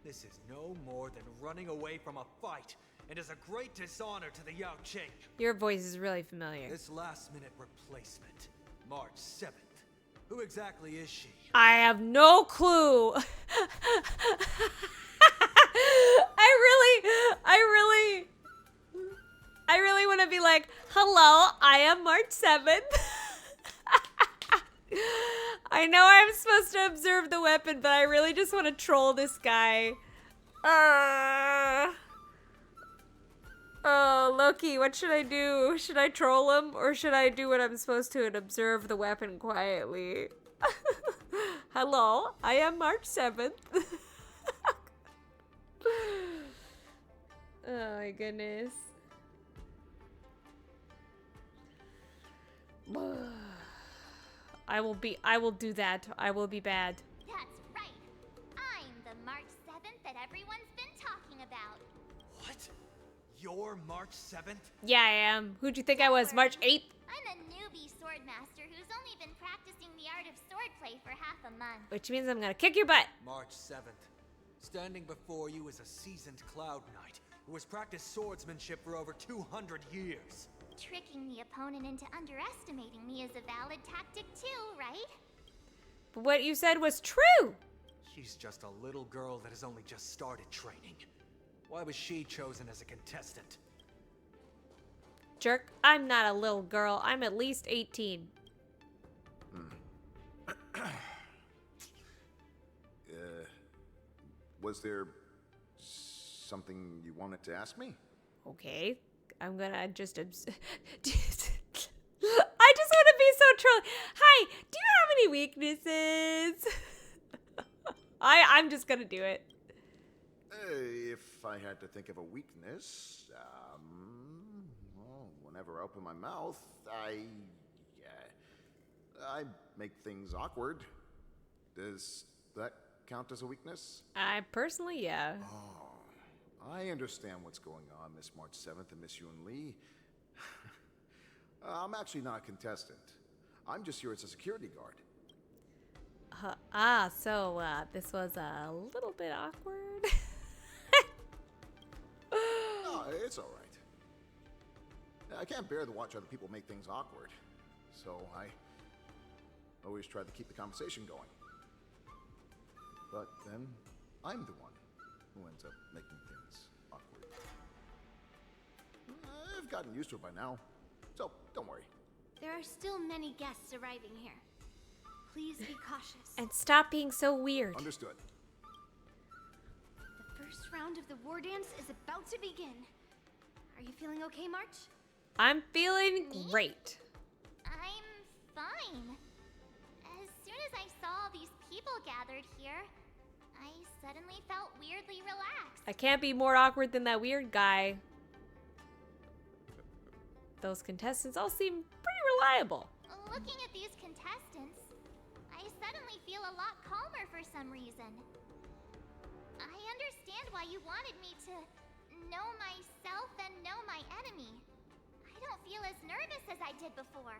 This is no more than running away from a fight, and is a great dishonor to the Yaoqing. Your voice is really familiar. This last-minute replacement, March 7th. Who exactly is she? I have no clue. I really want to be like, hello, I am March 7th. I know I'm supposed to observe the weapon, but I really just want to troll this guy. Oh, Loki, what should I do? Should I troll him, or should I do what I'm supposed to and observe the weapon quietly? Hello, I am March 7th. Oh my goodness. I will do that. I will be bad. That's right. I'm the March 7th that everyone's been talking about. What? You're March 7th? Yeah, I am. Who'd you think I was? March 8th? I'm a newbie swordmaster who's only been practicing the art of swordplay for half a month. Which means I'm gonna kick your butt. March 7th. Standing before you is a seasoned Cloud Knight who has practiced swordsmanship for over 200 years. Tricking the opponent into underestimating me is a valid tactic too, right? But what you said was true. She's just a little girl that has only just started training. Why was she chosen as a contestant? Jerk, I'm not a little girl. I'm at least 18. Was there something you wanted to ask me? Okay, I'm gonna just I just want to be so trolly. Hi, do you have any weaknesses? I'm just gonna do it. If I had to think of a weakness, well, whenever I open my mouth, I make things awkward. Does that count as a weakness? I personally, yeah. Oh, I understand what's going on, Miss March 7th and Miss Yun Li. I'm actually not a contestant. I'm just here as a security guard. So this was a little bit awkward. No, it's all right. I can't bear to watch other people make things awkward, so I always try to keep the conversation going. But then I'm the one who ends up making things awkward. I've gotten used to it by now, so don't worry. There are still many guests arriving here. Please be cautious. And stop being so weird. Understood. The first round of the Wardance is about to begin. Are you feeling okay, March? I'm feeling great. I'm fine. As soon as I saw these people gathered here, I suddenly felt weirdly relaxed. I can't be more awkward than that weird guy. Those contestants all seem pretty reliable. Looking at these contestants, I suddenly feel a lot calmer for some reason. I understand why you wanted me to know myself and know my enemy. I don't feel as nervous as I did before.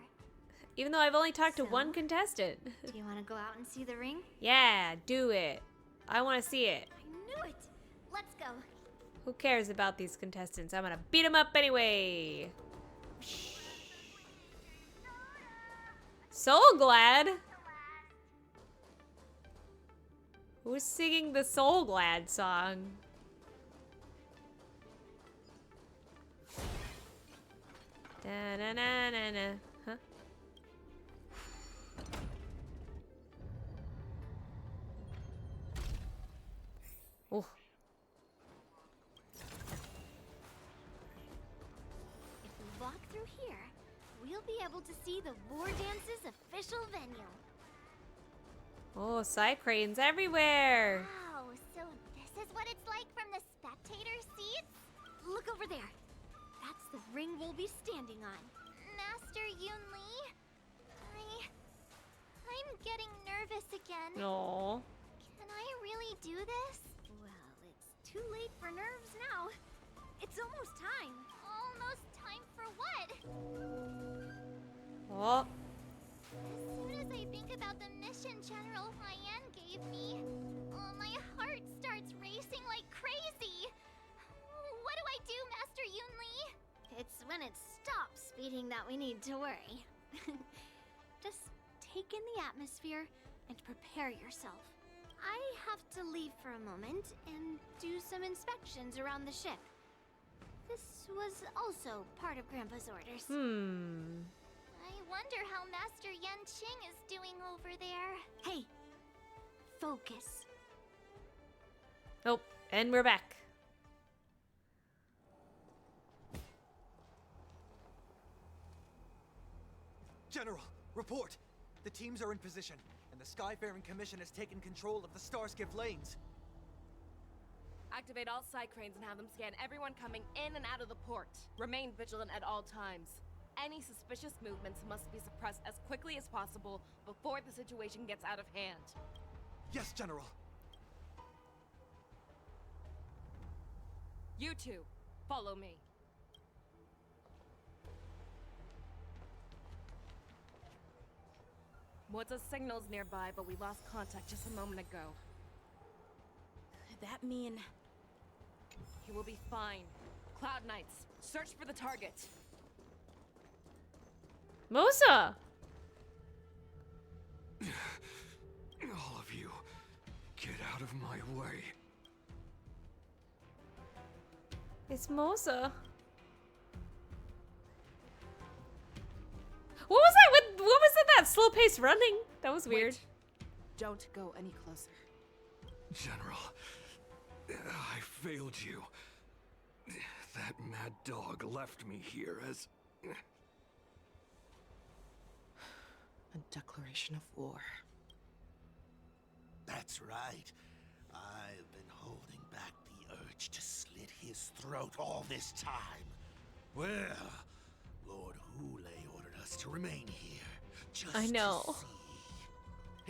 Even though I've only talked to one contestant. Do you want to go out and see the ring? Yeah, do it. I want to see it. I knew it! Let's go. Who cares about these contestants? I'm gonna beat them up anyway. Soul Glad? Who's singing the Soul Glad song? Da-na-na-na-na. Huh? Oh. If we walk through here, we'll be able able to see the Wardance's official venue. Oh, side cranes everywhere. Wow, so this is what it's like from the spectator seats? Look over there. That's the ring we'll be standing on. Master Yunli, I'm getting nervous again. No. Can I really do this? Well, it's too late for nerves now. It's almost time. Almost time for what? Oh. As soon as I think about the mission General Hyan gave me, my heart starts racing like crazy. What do I do, Master Yunli? It's when it stops beating that we need to worry. Just take in the atmosphere and prepare yourself. I have to leave for a moment and do some inspections around the ship. This was also part of Grandpa's orders. I wonder how Master Yanqing is doing over there. Hey, focus. Oh, and we're back. General, report! The teams are in position, and the Skyfaring Commission has taken control of the Starskiff lanes. Activate all side cranes and have them scan everyone coming in and out of the port. Remain vigilant at all times. Any suspicious movements must be suppressed as quickly as possible before the situation gets out of hand. Yes, General. You two, follow me. Ward's signal's nearby, but we lost contact just a moment ago. Could that mean... He will be fine. Cloud Knights, search for the target. Mosa! All of you, get out of my way. It's Mosa. What was that? What was that slow pace running? That was weird. Wait. Don't go any closer. General, I failed you. That mad dog left me here as... A declaration of war. That's right. I've been holding back the urge to slit his throat all this time. Well, Lord Hule ordered us to remain here, just I know. to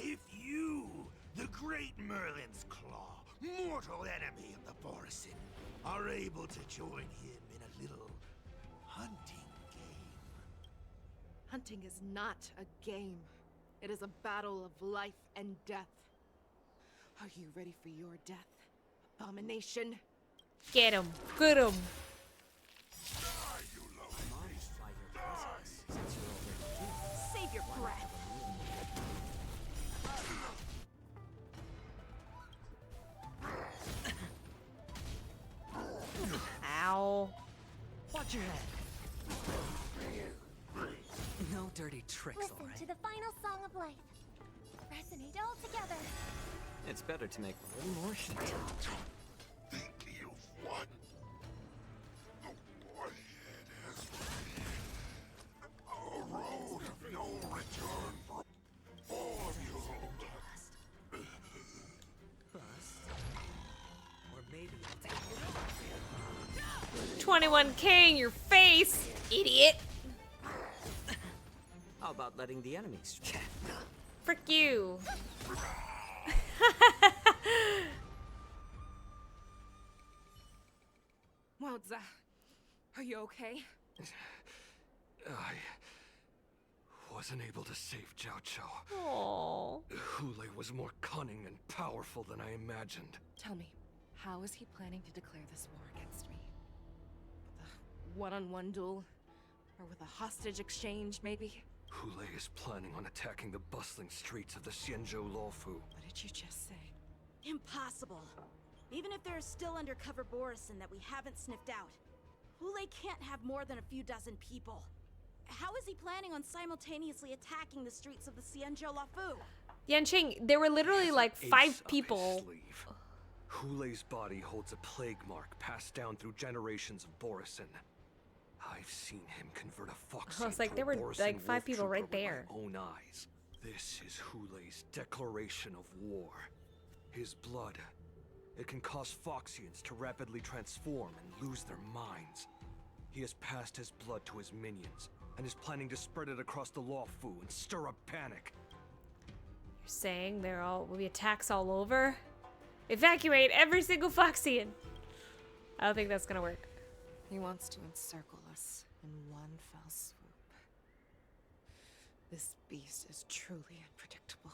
see if you, the great Merlin's Claw, mortal enemy of the Borisin, are able to join him in a little hunting game. Hunting is not a game. It is a battle of life and death. Are you ready for your death, abomination? Get him. Get him. Save your breath. Ow. Watch your head. No dirty tricks, Listen all right? to the final song of life. Resonate all together. It's better to make a little more shit. Think you've won. The warhead has been a road of no return for all of you. Or maybe I'll take it 21K in your face, idiot. How about letting the enemies chat? Frick you. Wardza, are you okay? I wasn't able to save Jiaoqiu. Aww. Hule was more cunning and powerful than I imagined. Tell me, how is he planning to declare this war against me? With a one-on-one duel? Or with a hostage exchange, maybe? Hule is planning on attacking the bustling streets of the Xianzhou Luofu. What did you just say? Impossible. Even if there are still undercover Borisin that we haven't sniffed out, Hule can't have more than a few dozen people. How is he planning on simultaneously attacking the streets of the Xianzhou Luofu? Yanqing, there were literally like Ace 5 up his people. sleeve. Hule's body holds a plague mark passed down through generations of Borisin. I've seen him convert a foxian I was like, to there a were Borusan like 5 wolf people trooper right with there. my own eyes. This is Hulei's declaration of war. His blood. It can cause foxians to rapidly transform and lose their minds. He has passed his blood to his minions, and is planning to spread it across the Lawfu and stir up panic. You're saying there will be attacks all over? Evacuate every single foxian! I don't think that's gonna work. He wants to encircle us in one fell swoop. This beast is truly unpredictable.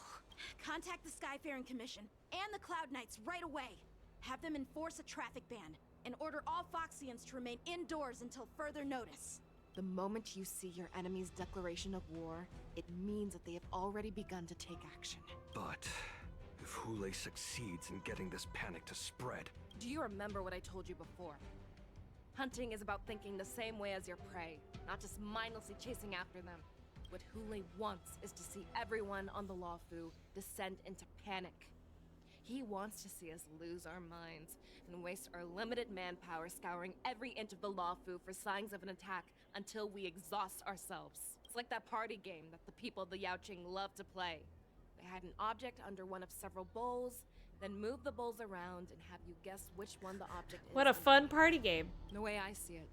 Contact the Skyfaring Commission and the Cloud Knights right away. Have them enforce a traffic ban and order all Foxians to remain indoors until further notice. The moment you see your enemy's declaration of war, it means that they have already begun to take action. But if Hulei succeeds in getting this panic to spread... Do you remember what I told you before? Hunting is about thinking the same way as your prey, not just mindlessly chasing after them. What Hulei wants is to see everyone on the Lawfu descend into panic. He wants to see us lose our minds and waste our limited manpower scouring every inch of the Lawfu for signs of an attack until we exhaust ourselves. It's like that party game that the people of the Yaoqing love to play. They hide an object under one of several bowls, then move the bowls around and have you guess which one the object is. What a fun party game. The way I see it,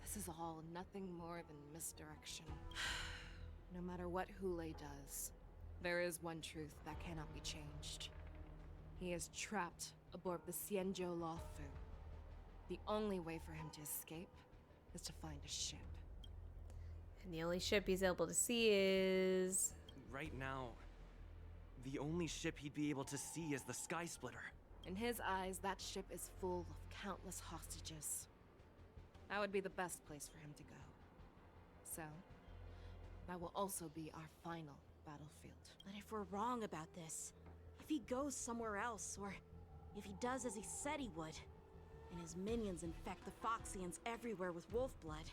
this is all nothing more than misdirection. No matter what Hulei does, there is one truth that cannot be changed. He is trapped aboard the Xianzhou Lawfu. The only way for him to escape is to find a ship. And the only ship he's able to see is... Right now, the only ship he'd be able to see is the Sky Splitter. In his eyes, that ship is full of countless hostages. That would be the best place for him to go. So, that will also be our final battlefield. But if we're wrong about this, if he goes somewhere else, or if he does as he said he would, and his minions infect the Foxians everywhere with wolf blood,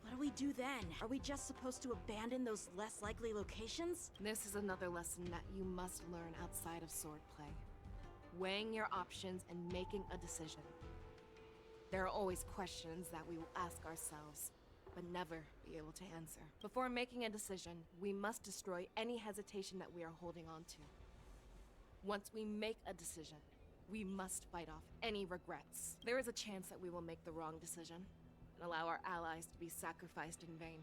what do we do then? Are we just supposed to abandon those less likely locations? This is another lesson that you must learn outside of swordplay. Weighing your options and making a decision. There are always questions that we will ask ourselves, but never be able to answer. Before making a decision, we must destroy any hesitation that we are holding on to. Once we make a decision, we must fight off any regrets. There is a chance that we will make the wrong decision and allow our allies to be sacrificed in vain.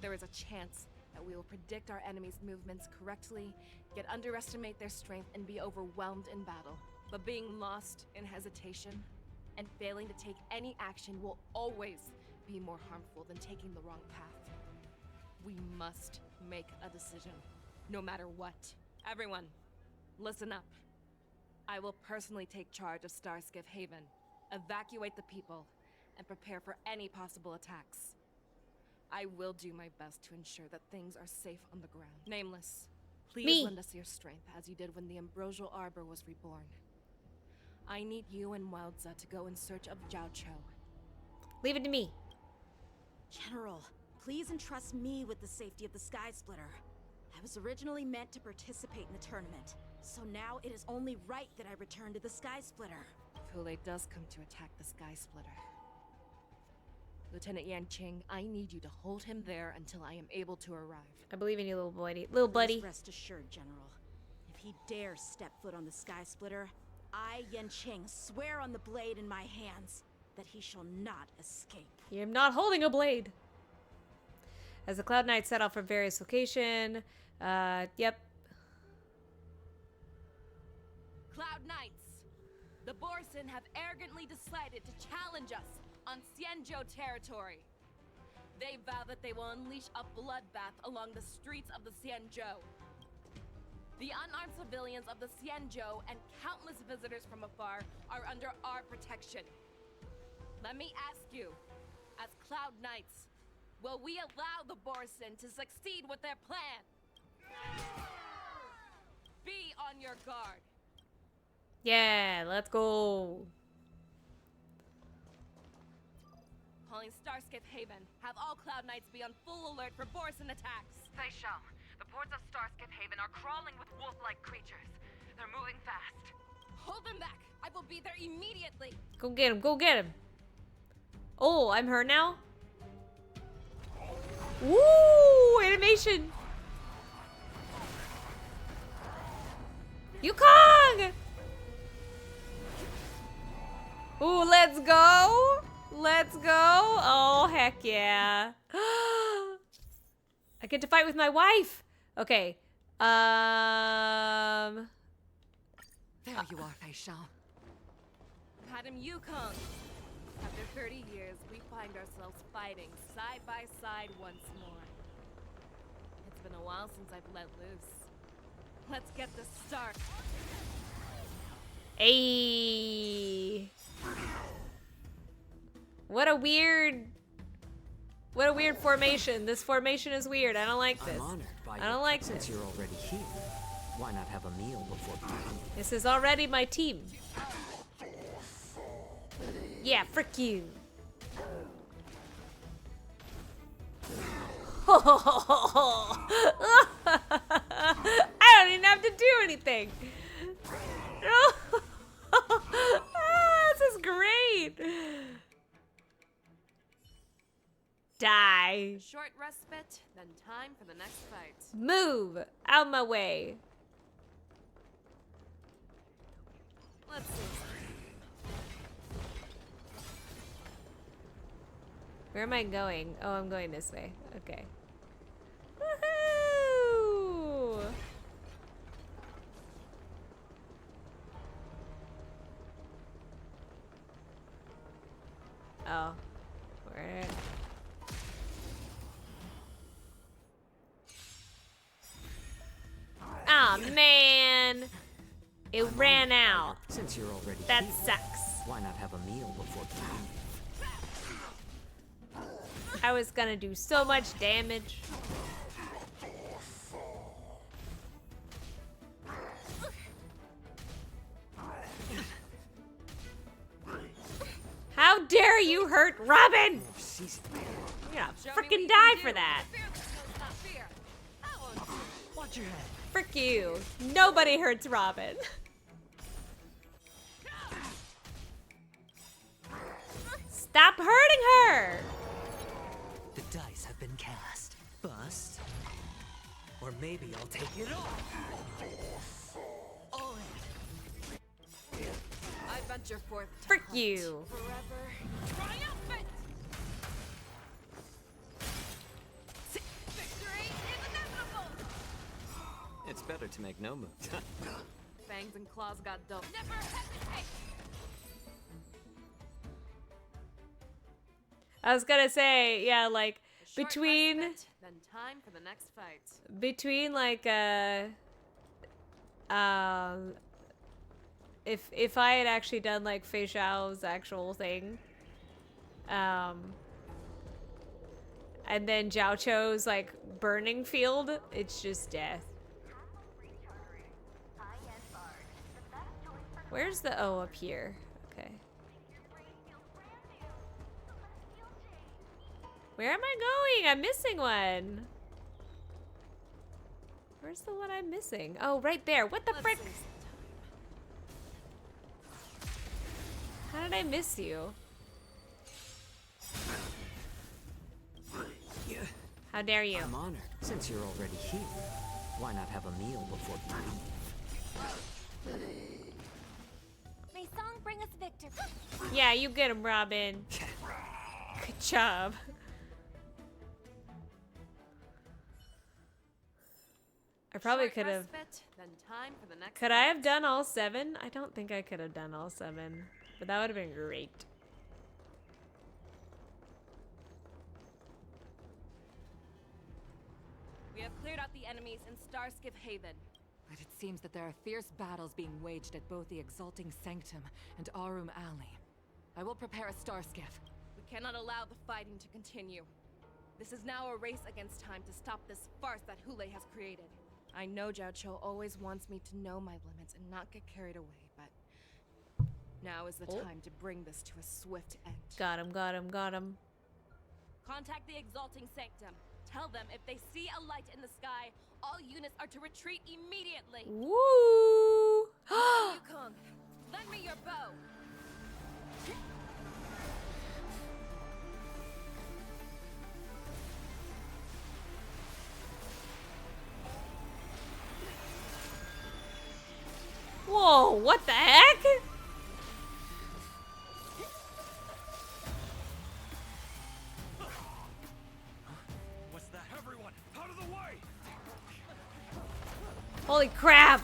There is a chance that we will predict our enemy's movements correctly, yet underestimate their strength and be overwhelmed in battle. But being lost in hesitation and failing to take any action will always be more harmful than taking the wrong path. We must make a decision, no matter what. Everyone, listen up. I will personally take charge of Starskiff Haven, evacuate the people, and prepare for any possible attacks. I will do my best to ensure that things are safe on the ground. Nameless, please lend us your strength as you did when the Ambrosial Arbor was reborn. I need you and Wildza to go in search of Jiaoqiu. Leave it to me. General, please entrust me with the safety of the Sky Splitter. I was originally meant to participate in the tournament, so now it is only right that I return to the Sky Splitter. If Hulei does come to attack the Sky Splitter, Lieutenant Yanqing, I need you to hold him there until I am able to arrive. I believe in you, little buddy. Little buddy. Please rest assured, General. If he dares step foot on the Sky Splitter, I, Yanqing, swear on the blade in my hands that he shall not escape. You're not holding a blade. As the Cloud Knights set off from various locations, yep. Cloud Knights, the Borson have arrogantly decided to challenge us on Xianzhou territory. They vow that they will unleash a bloodbath along the streets of the Xianzhou. The unarmed civilians of the Xianzhou and countless visitors from afar are under our protection. Let me ask you, as Cloud Knights, will we allow the Borson to succeed with their plan? Be on your guard. Yeah, let's go. Calling Starskiff Haven. Have all Cloud Knights be on full alert for Borson attacks. Fei Shao, the ports of Starskiff Haven are crawling with wolf-like creatures. They're moving fast. Hold them back. I will be there immediately. Go get him. Go get him. Oh, I'm her now? Woo! Animation! Yukong! Ooh, let's go! Let's go! Oh, heck yeah. I get to fight with my wife! Okay. There you are, Fei. Madam Yukong. After 30 years, we find ourselves fighting side by side once more. It's been a while since I've let loose. Let's get this started. Ayy. What a weird formation. This formation is weird. I don't like this. I'm honored by I don't like this. Since you're already here, why not have a meal before beginning? This is already my team. Yeah, frick you. I don't even have to do anything. This is great. Die. Short respite, then time for the next fight. Move out my way. Let's see. Where am I going? Oh, I'm going this way. Okay. Woohoo! Oh. Where? Oh man! It ran out. Since you're already That here, sucks. why not have a meal before beginning? I was gonna do so much damage. How dare you hurt Robin? You're gonna frickin' die for that. Watch your head. Frick you. Nobody hurts Robin. Stop hurting her! The dice have been cast. Bust. Or maybe I'll take it off. All in. I venture forth to Frick hunt you. forever. Triumphant! Victory is inevitable! It's better to make no move. Fangs and claws got dull. Never hesitate! I was gonna say, yeah, like, Short between... respite, then time for the next fight. Between, like, if I had actually done, like, Fei Xiao's actual thing, and then Jiaoqiu's, like, burning field, it's just death. Where's the... Oh, up here. Okay. Where am I going? I'm missing one. Where's the one I'm missing? Oh, right there. What the frick? How did I miss you? How dare you? I'm honored. Since you're already here, why not have a meal before beginning? May song bring us victory. Yeah, you get him, Robin. Good job. I probably Short could have. respite, then time for the next Could I fight. have done all 7? I don't think I could have done all 7, but that would have been great. We have cleared out the enemies in Starskiff Haven. But it seems that there are fierce battles being waged at both the Exalting Sanctum and Awww Alley. I will prepare a Starskiff. We cannot allow the fighting to continue. This is now a race against time to stop this farce that Hule has created. I know Jiaoqiu always wants me to know my limits and not get carried away, but now is the time to bring this to a swift end. Got him, got him, got him. Contact the Exalting Sanctum. Tell them if they see a light in the sky, all units are to retreat immediately. Woo! Yukong, lend me your bow. Whoa, what the heck? What's that? Everyone, out of the way! Holy crap!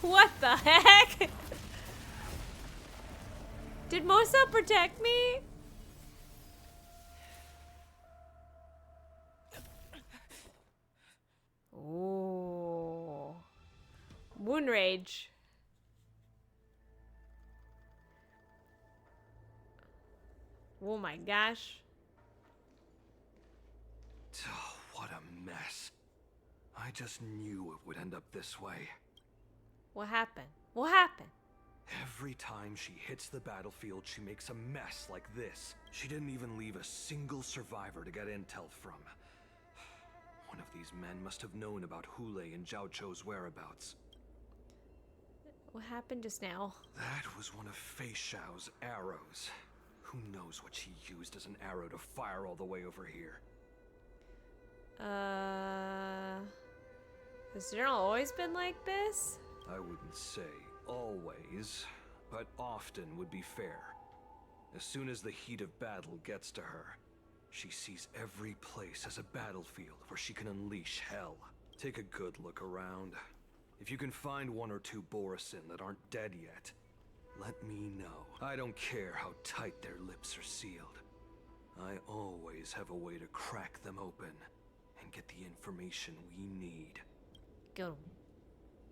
What the heck? Did Mosa protect me? Ooh. Moon Rage. Oh my gosh. Oh, what a mess. I just knew it would end up this way. What happened? What happened? Every time she hits the battlefield, she makes a mess like this. She didn't even leave a single survivor to get intel from. One of these men must have known about Hule and Jiaoqiu's whereabouts. What happened just now? That was one of Fei Xiao's arrows. Who knows what she used as an arrow to fire all the way over here? Has General always been like this? I wouldn't say always, but often would be fair. As soon as the heat of battle gets to her, she sees every place as a battlefield where she can unleash hell. Take a good look around. If you can find one or two Borisin that aren't dead yet, let me know. I don't care how tight their lips are sealed. I always have a way to crack them open and get the information we need. Get him.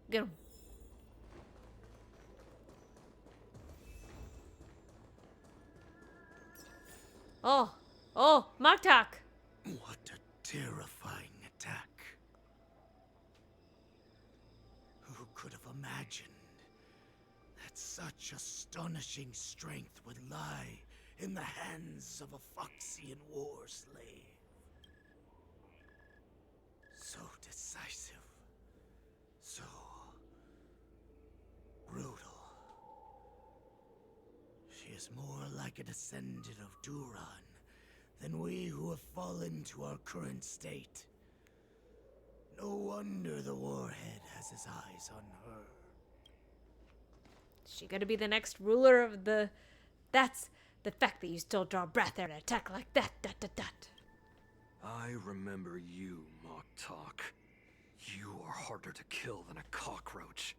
Get him. Oh, Maktak. What a terrifying attack. Who could have imagined that such astonishing strength would lie in the hands of a foxian war slave? So decisive. So brutal. She is more like a descendant of Duran than we who have fallen to our current state. No wonder the Warhead has his eyes on her. Is she gonna be the next ruler of the... That's the fact that you still draw breath and attack like that. I remember you, Maktak. You are harder to kill than a cockroach.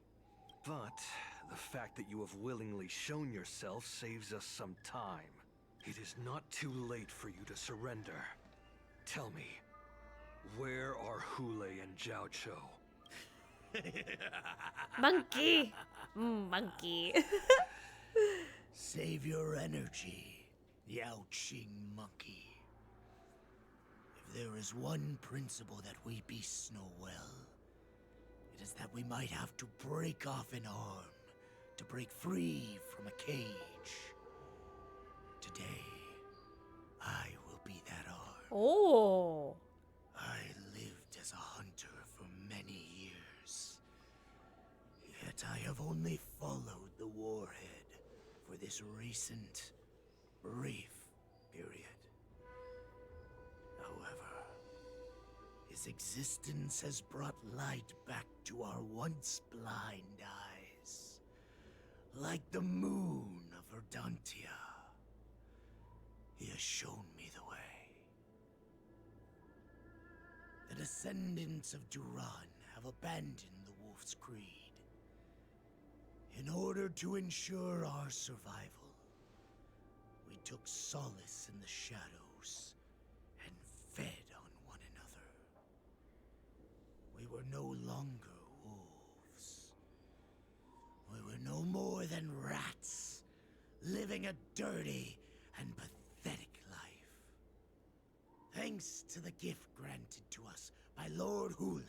But the fact that you have willingly shown yourself saves us some time. It is not too late for you to surrender. Tell me, where are Hule and Jiaoqiu? Monkey! Monkey. Save your energy, Yaoqing monkey. If there is one principle that we beasts know well, it is that we might have to break off an arm to break free from a cage. Today, I will be that arm. Oh. I lived as a hunter for many years. Yet I have only followed the Warhead for this recent, brief period. However, his existence has brought light back to our once blind eyes. Like the moon of Verdantia. He has shown me the way. The descendants of Duran have abandoned the Wolf's Creed. In order to ensure our survival, we took solace in the shadows and fed on one another. We were no longer wolves. We were no more than rats, living a dirty and pathetic life. Thanks to the gift granted to us by Lord Hule,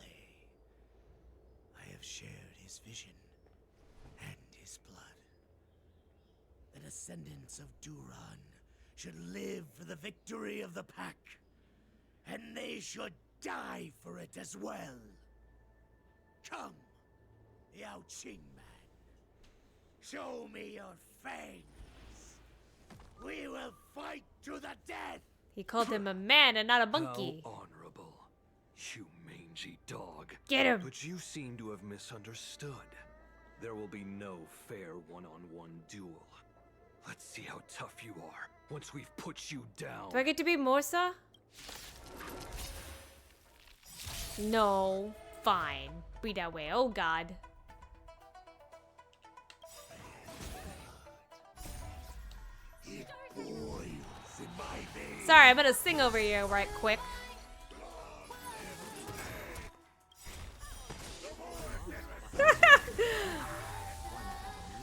I have shared his vision and his blood. The descendants of Duran should live for the victory of the pack, and they should die for it as well. Come, Yaoqing man. Show me your fangs. We will fight to the death. He called him a man and not a monkey. How honorable. You mange mangy dog. Get him! But you seem to have misunderstood. There will be no fair one-on-one duel. Let's see how tough you are once we've put you down. Do I get to be Morsa? No. Fine. Be that way. Oh god. Sorry, I'm gonna sing over you right quick.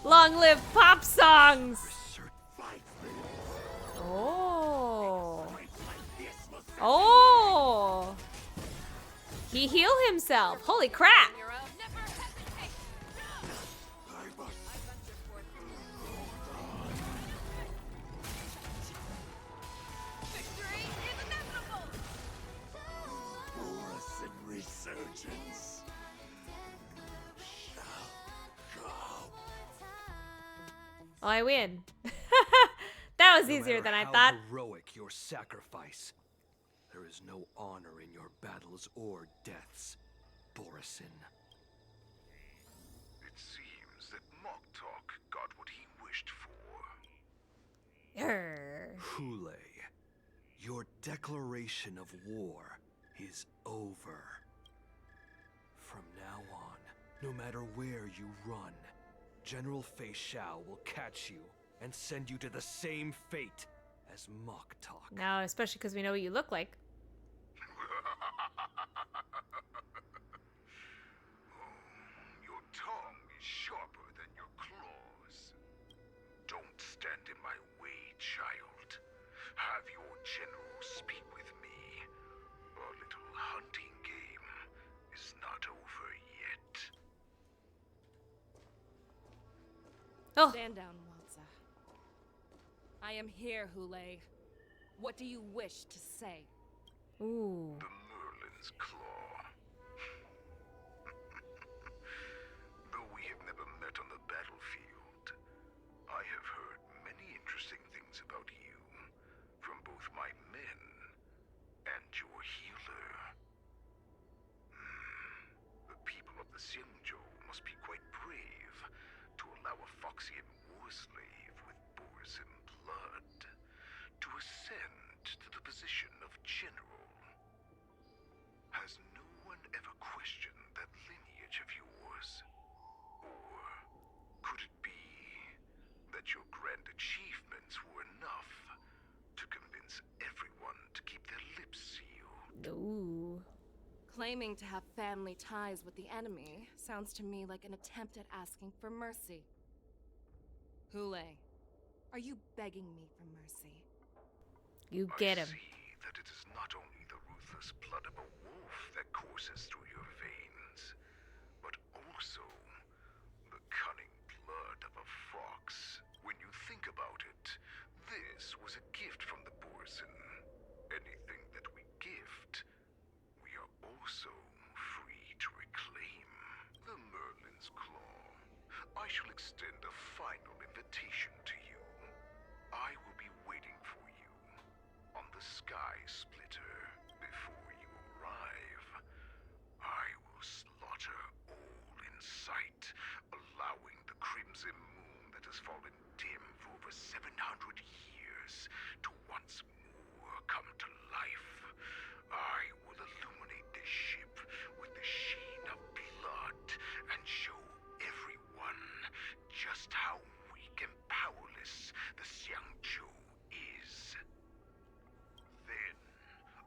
Long live pop songs! Oh. Oh. He healed himself. Holy crap. Oh, I win. That was easier than I thought. Heroic your sacrifice. There is no honor in your battles or deaths, Borisin. It seems that Moktok got what he wished for. Hule, your declaration of war is over. From now on, no matter where you run, General Fei Xiao will catch you and send you to the same fate as Moktok. Now, especially because we know what you look like. Your tongue is sharper than your claws. Don't stand in my way, child. Have your general speak with me. Our little hunting game is not over yet. Oh. Stand down, Walza. I am here, Hule. What do you wish to say? Ooh. The Merlin's Claw. Though we have never met on the battlefield, I have heard many interesting things about you from both my men and your healer. The people of the Xianzhou must be quite brave to allow a foxian war slave with Borisin blood to ascend to the position of general. Has no one ever questioned that lineage of yours? Or could it be that your grand achievements were enough to convince everyone to keep their lips sealed? Ooh. Claiming to have family ties with the enemy sounds to me like an attempt at asking for mercy. Hule, are you begging me for mercy? You get him. I see that it is not only the ruthless blood of a wolf that courses through your veins, but also the cunning blood of a fox. When you think about it, this was a gift from the Borisin. Anything that we gift, we are also free to reclaim. The Merlin's Claw. I shall extend a final invitation to you. I will be waiting for you on the Sky Splitter. Before you arrive, I will slaughter all in sight, allowing the crimson moon that has fallen dim for over 700 years to once more come to life. I will illuminate this ship with the sheen of blood and show everyone just how weak and powerless the Xianzhou is. Then,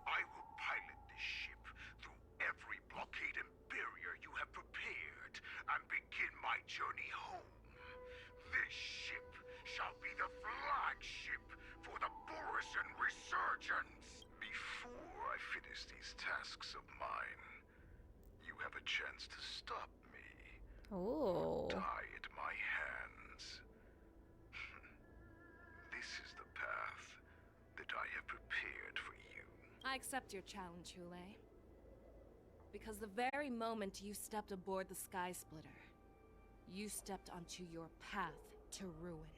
I will pilot this ship through every blockade and barrier you have prepared and begin my journey home. This ship shall be the flagship for the Borisin Resurgence. Before I finish these tasks of mine, you have a chance to stop me. Oh. Die at my hands. This is the path that I have prepared for you. I accept your challenge, Hule. Because the very moment you stepped aboard the Sky Splitter, you stepped onto your path to ruin.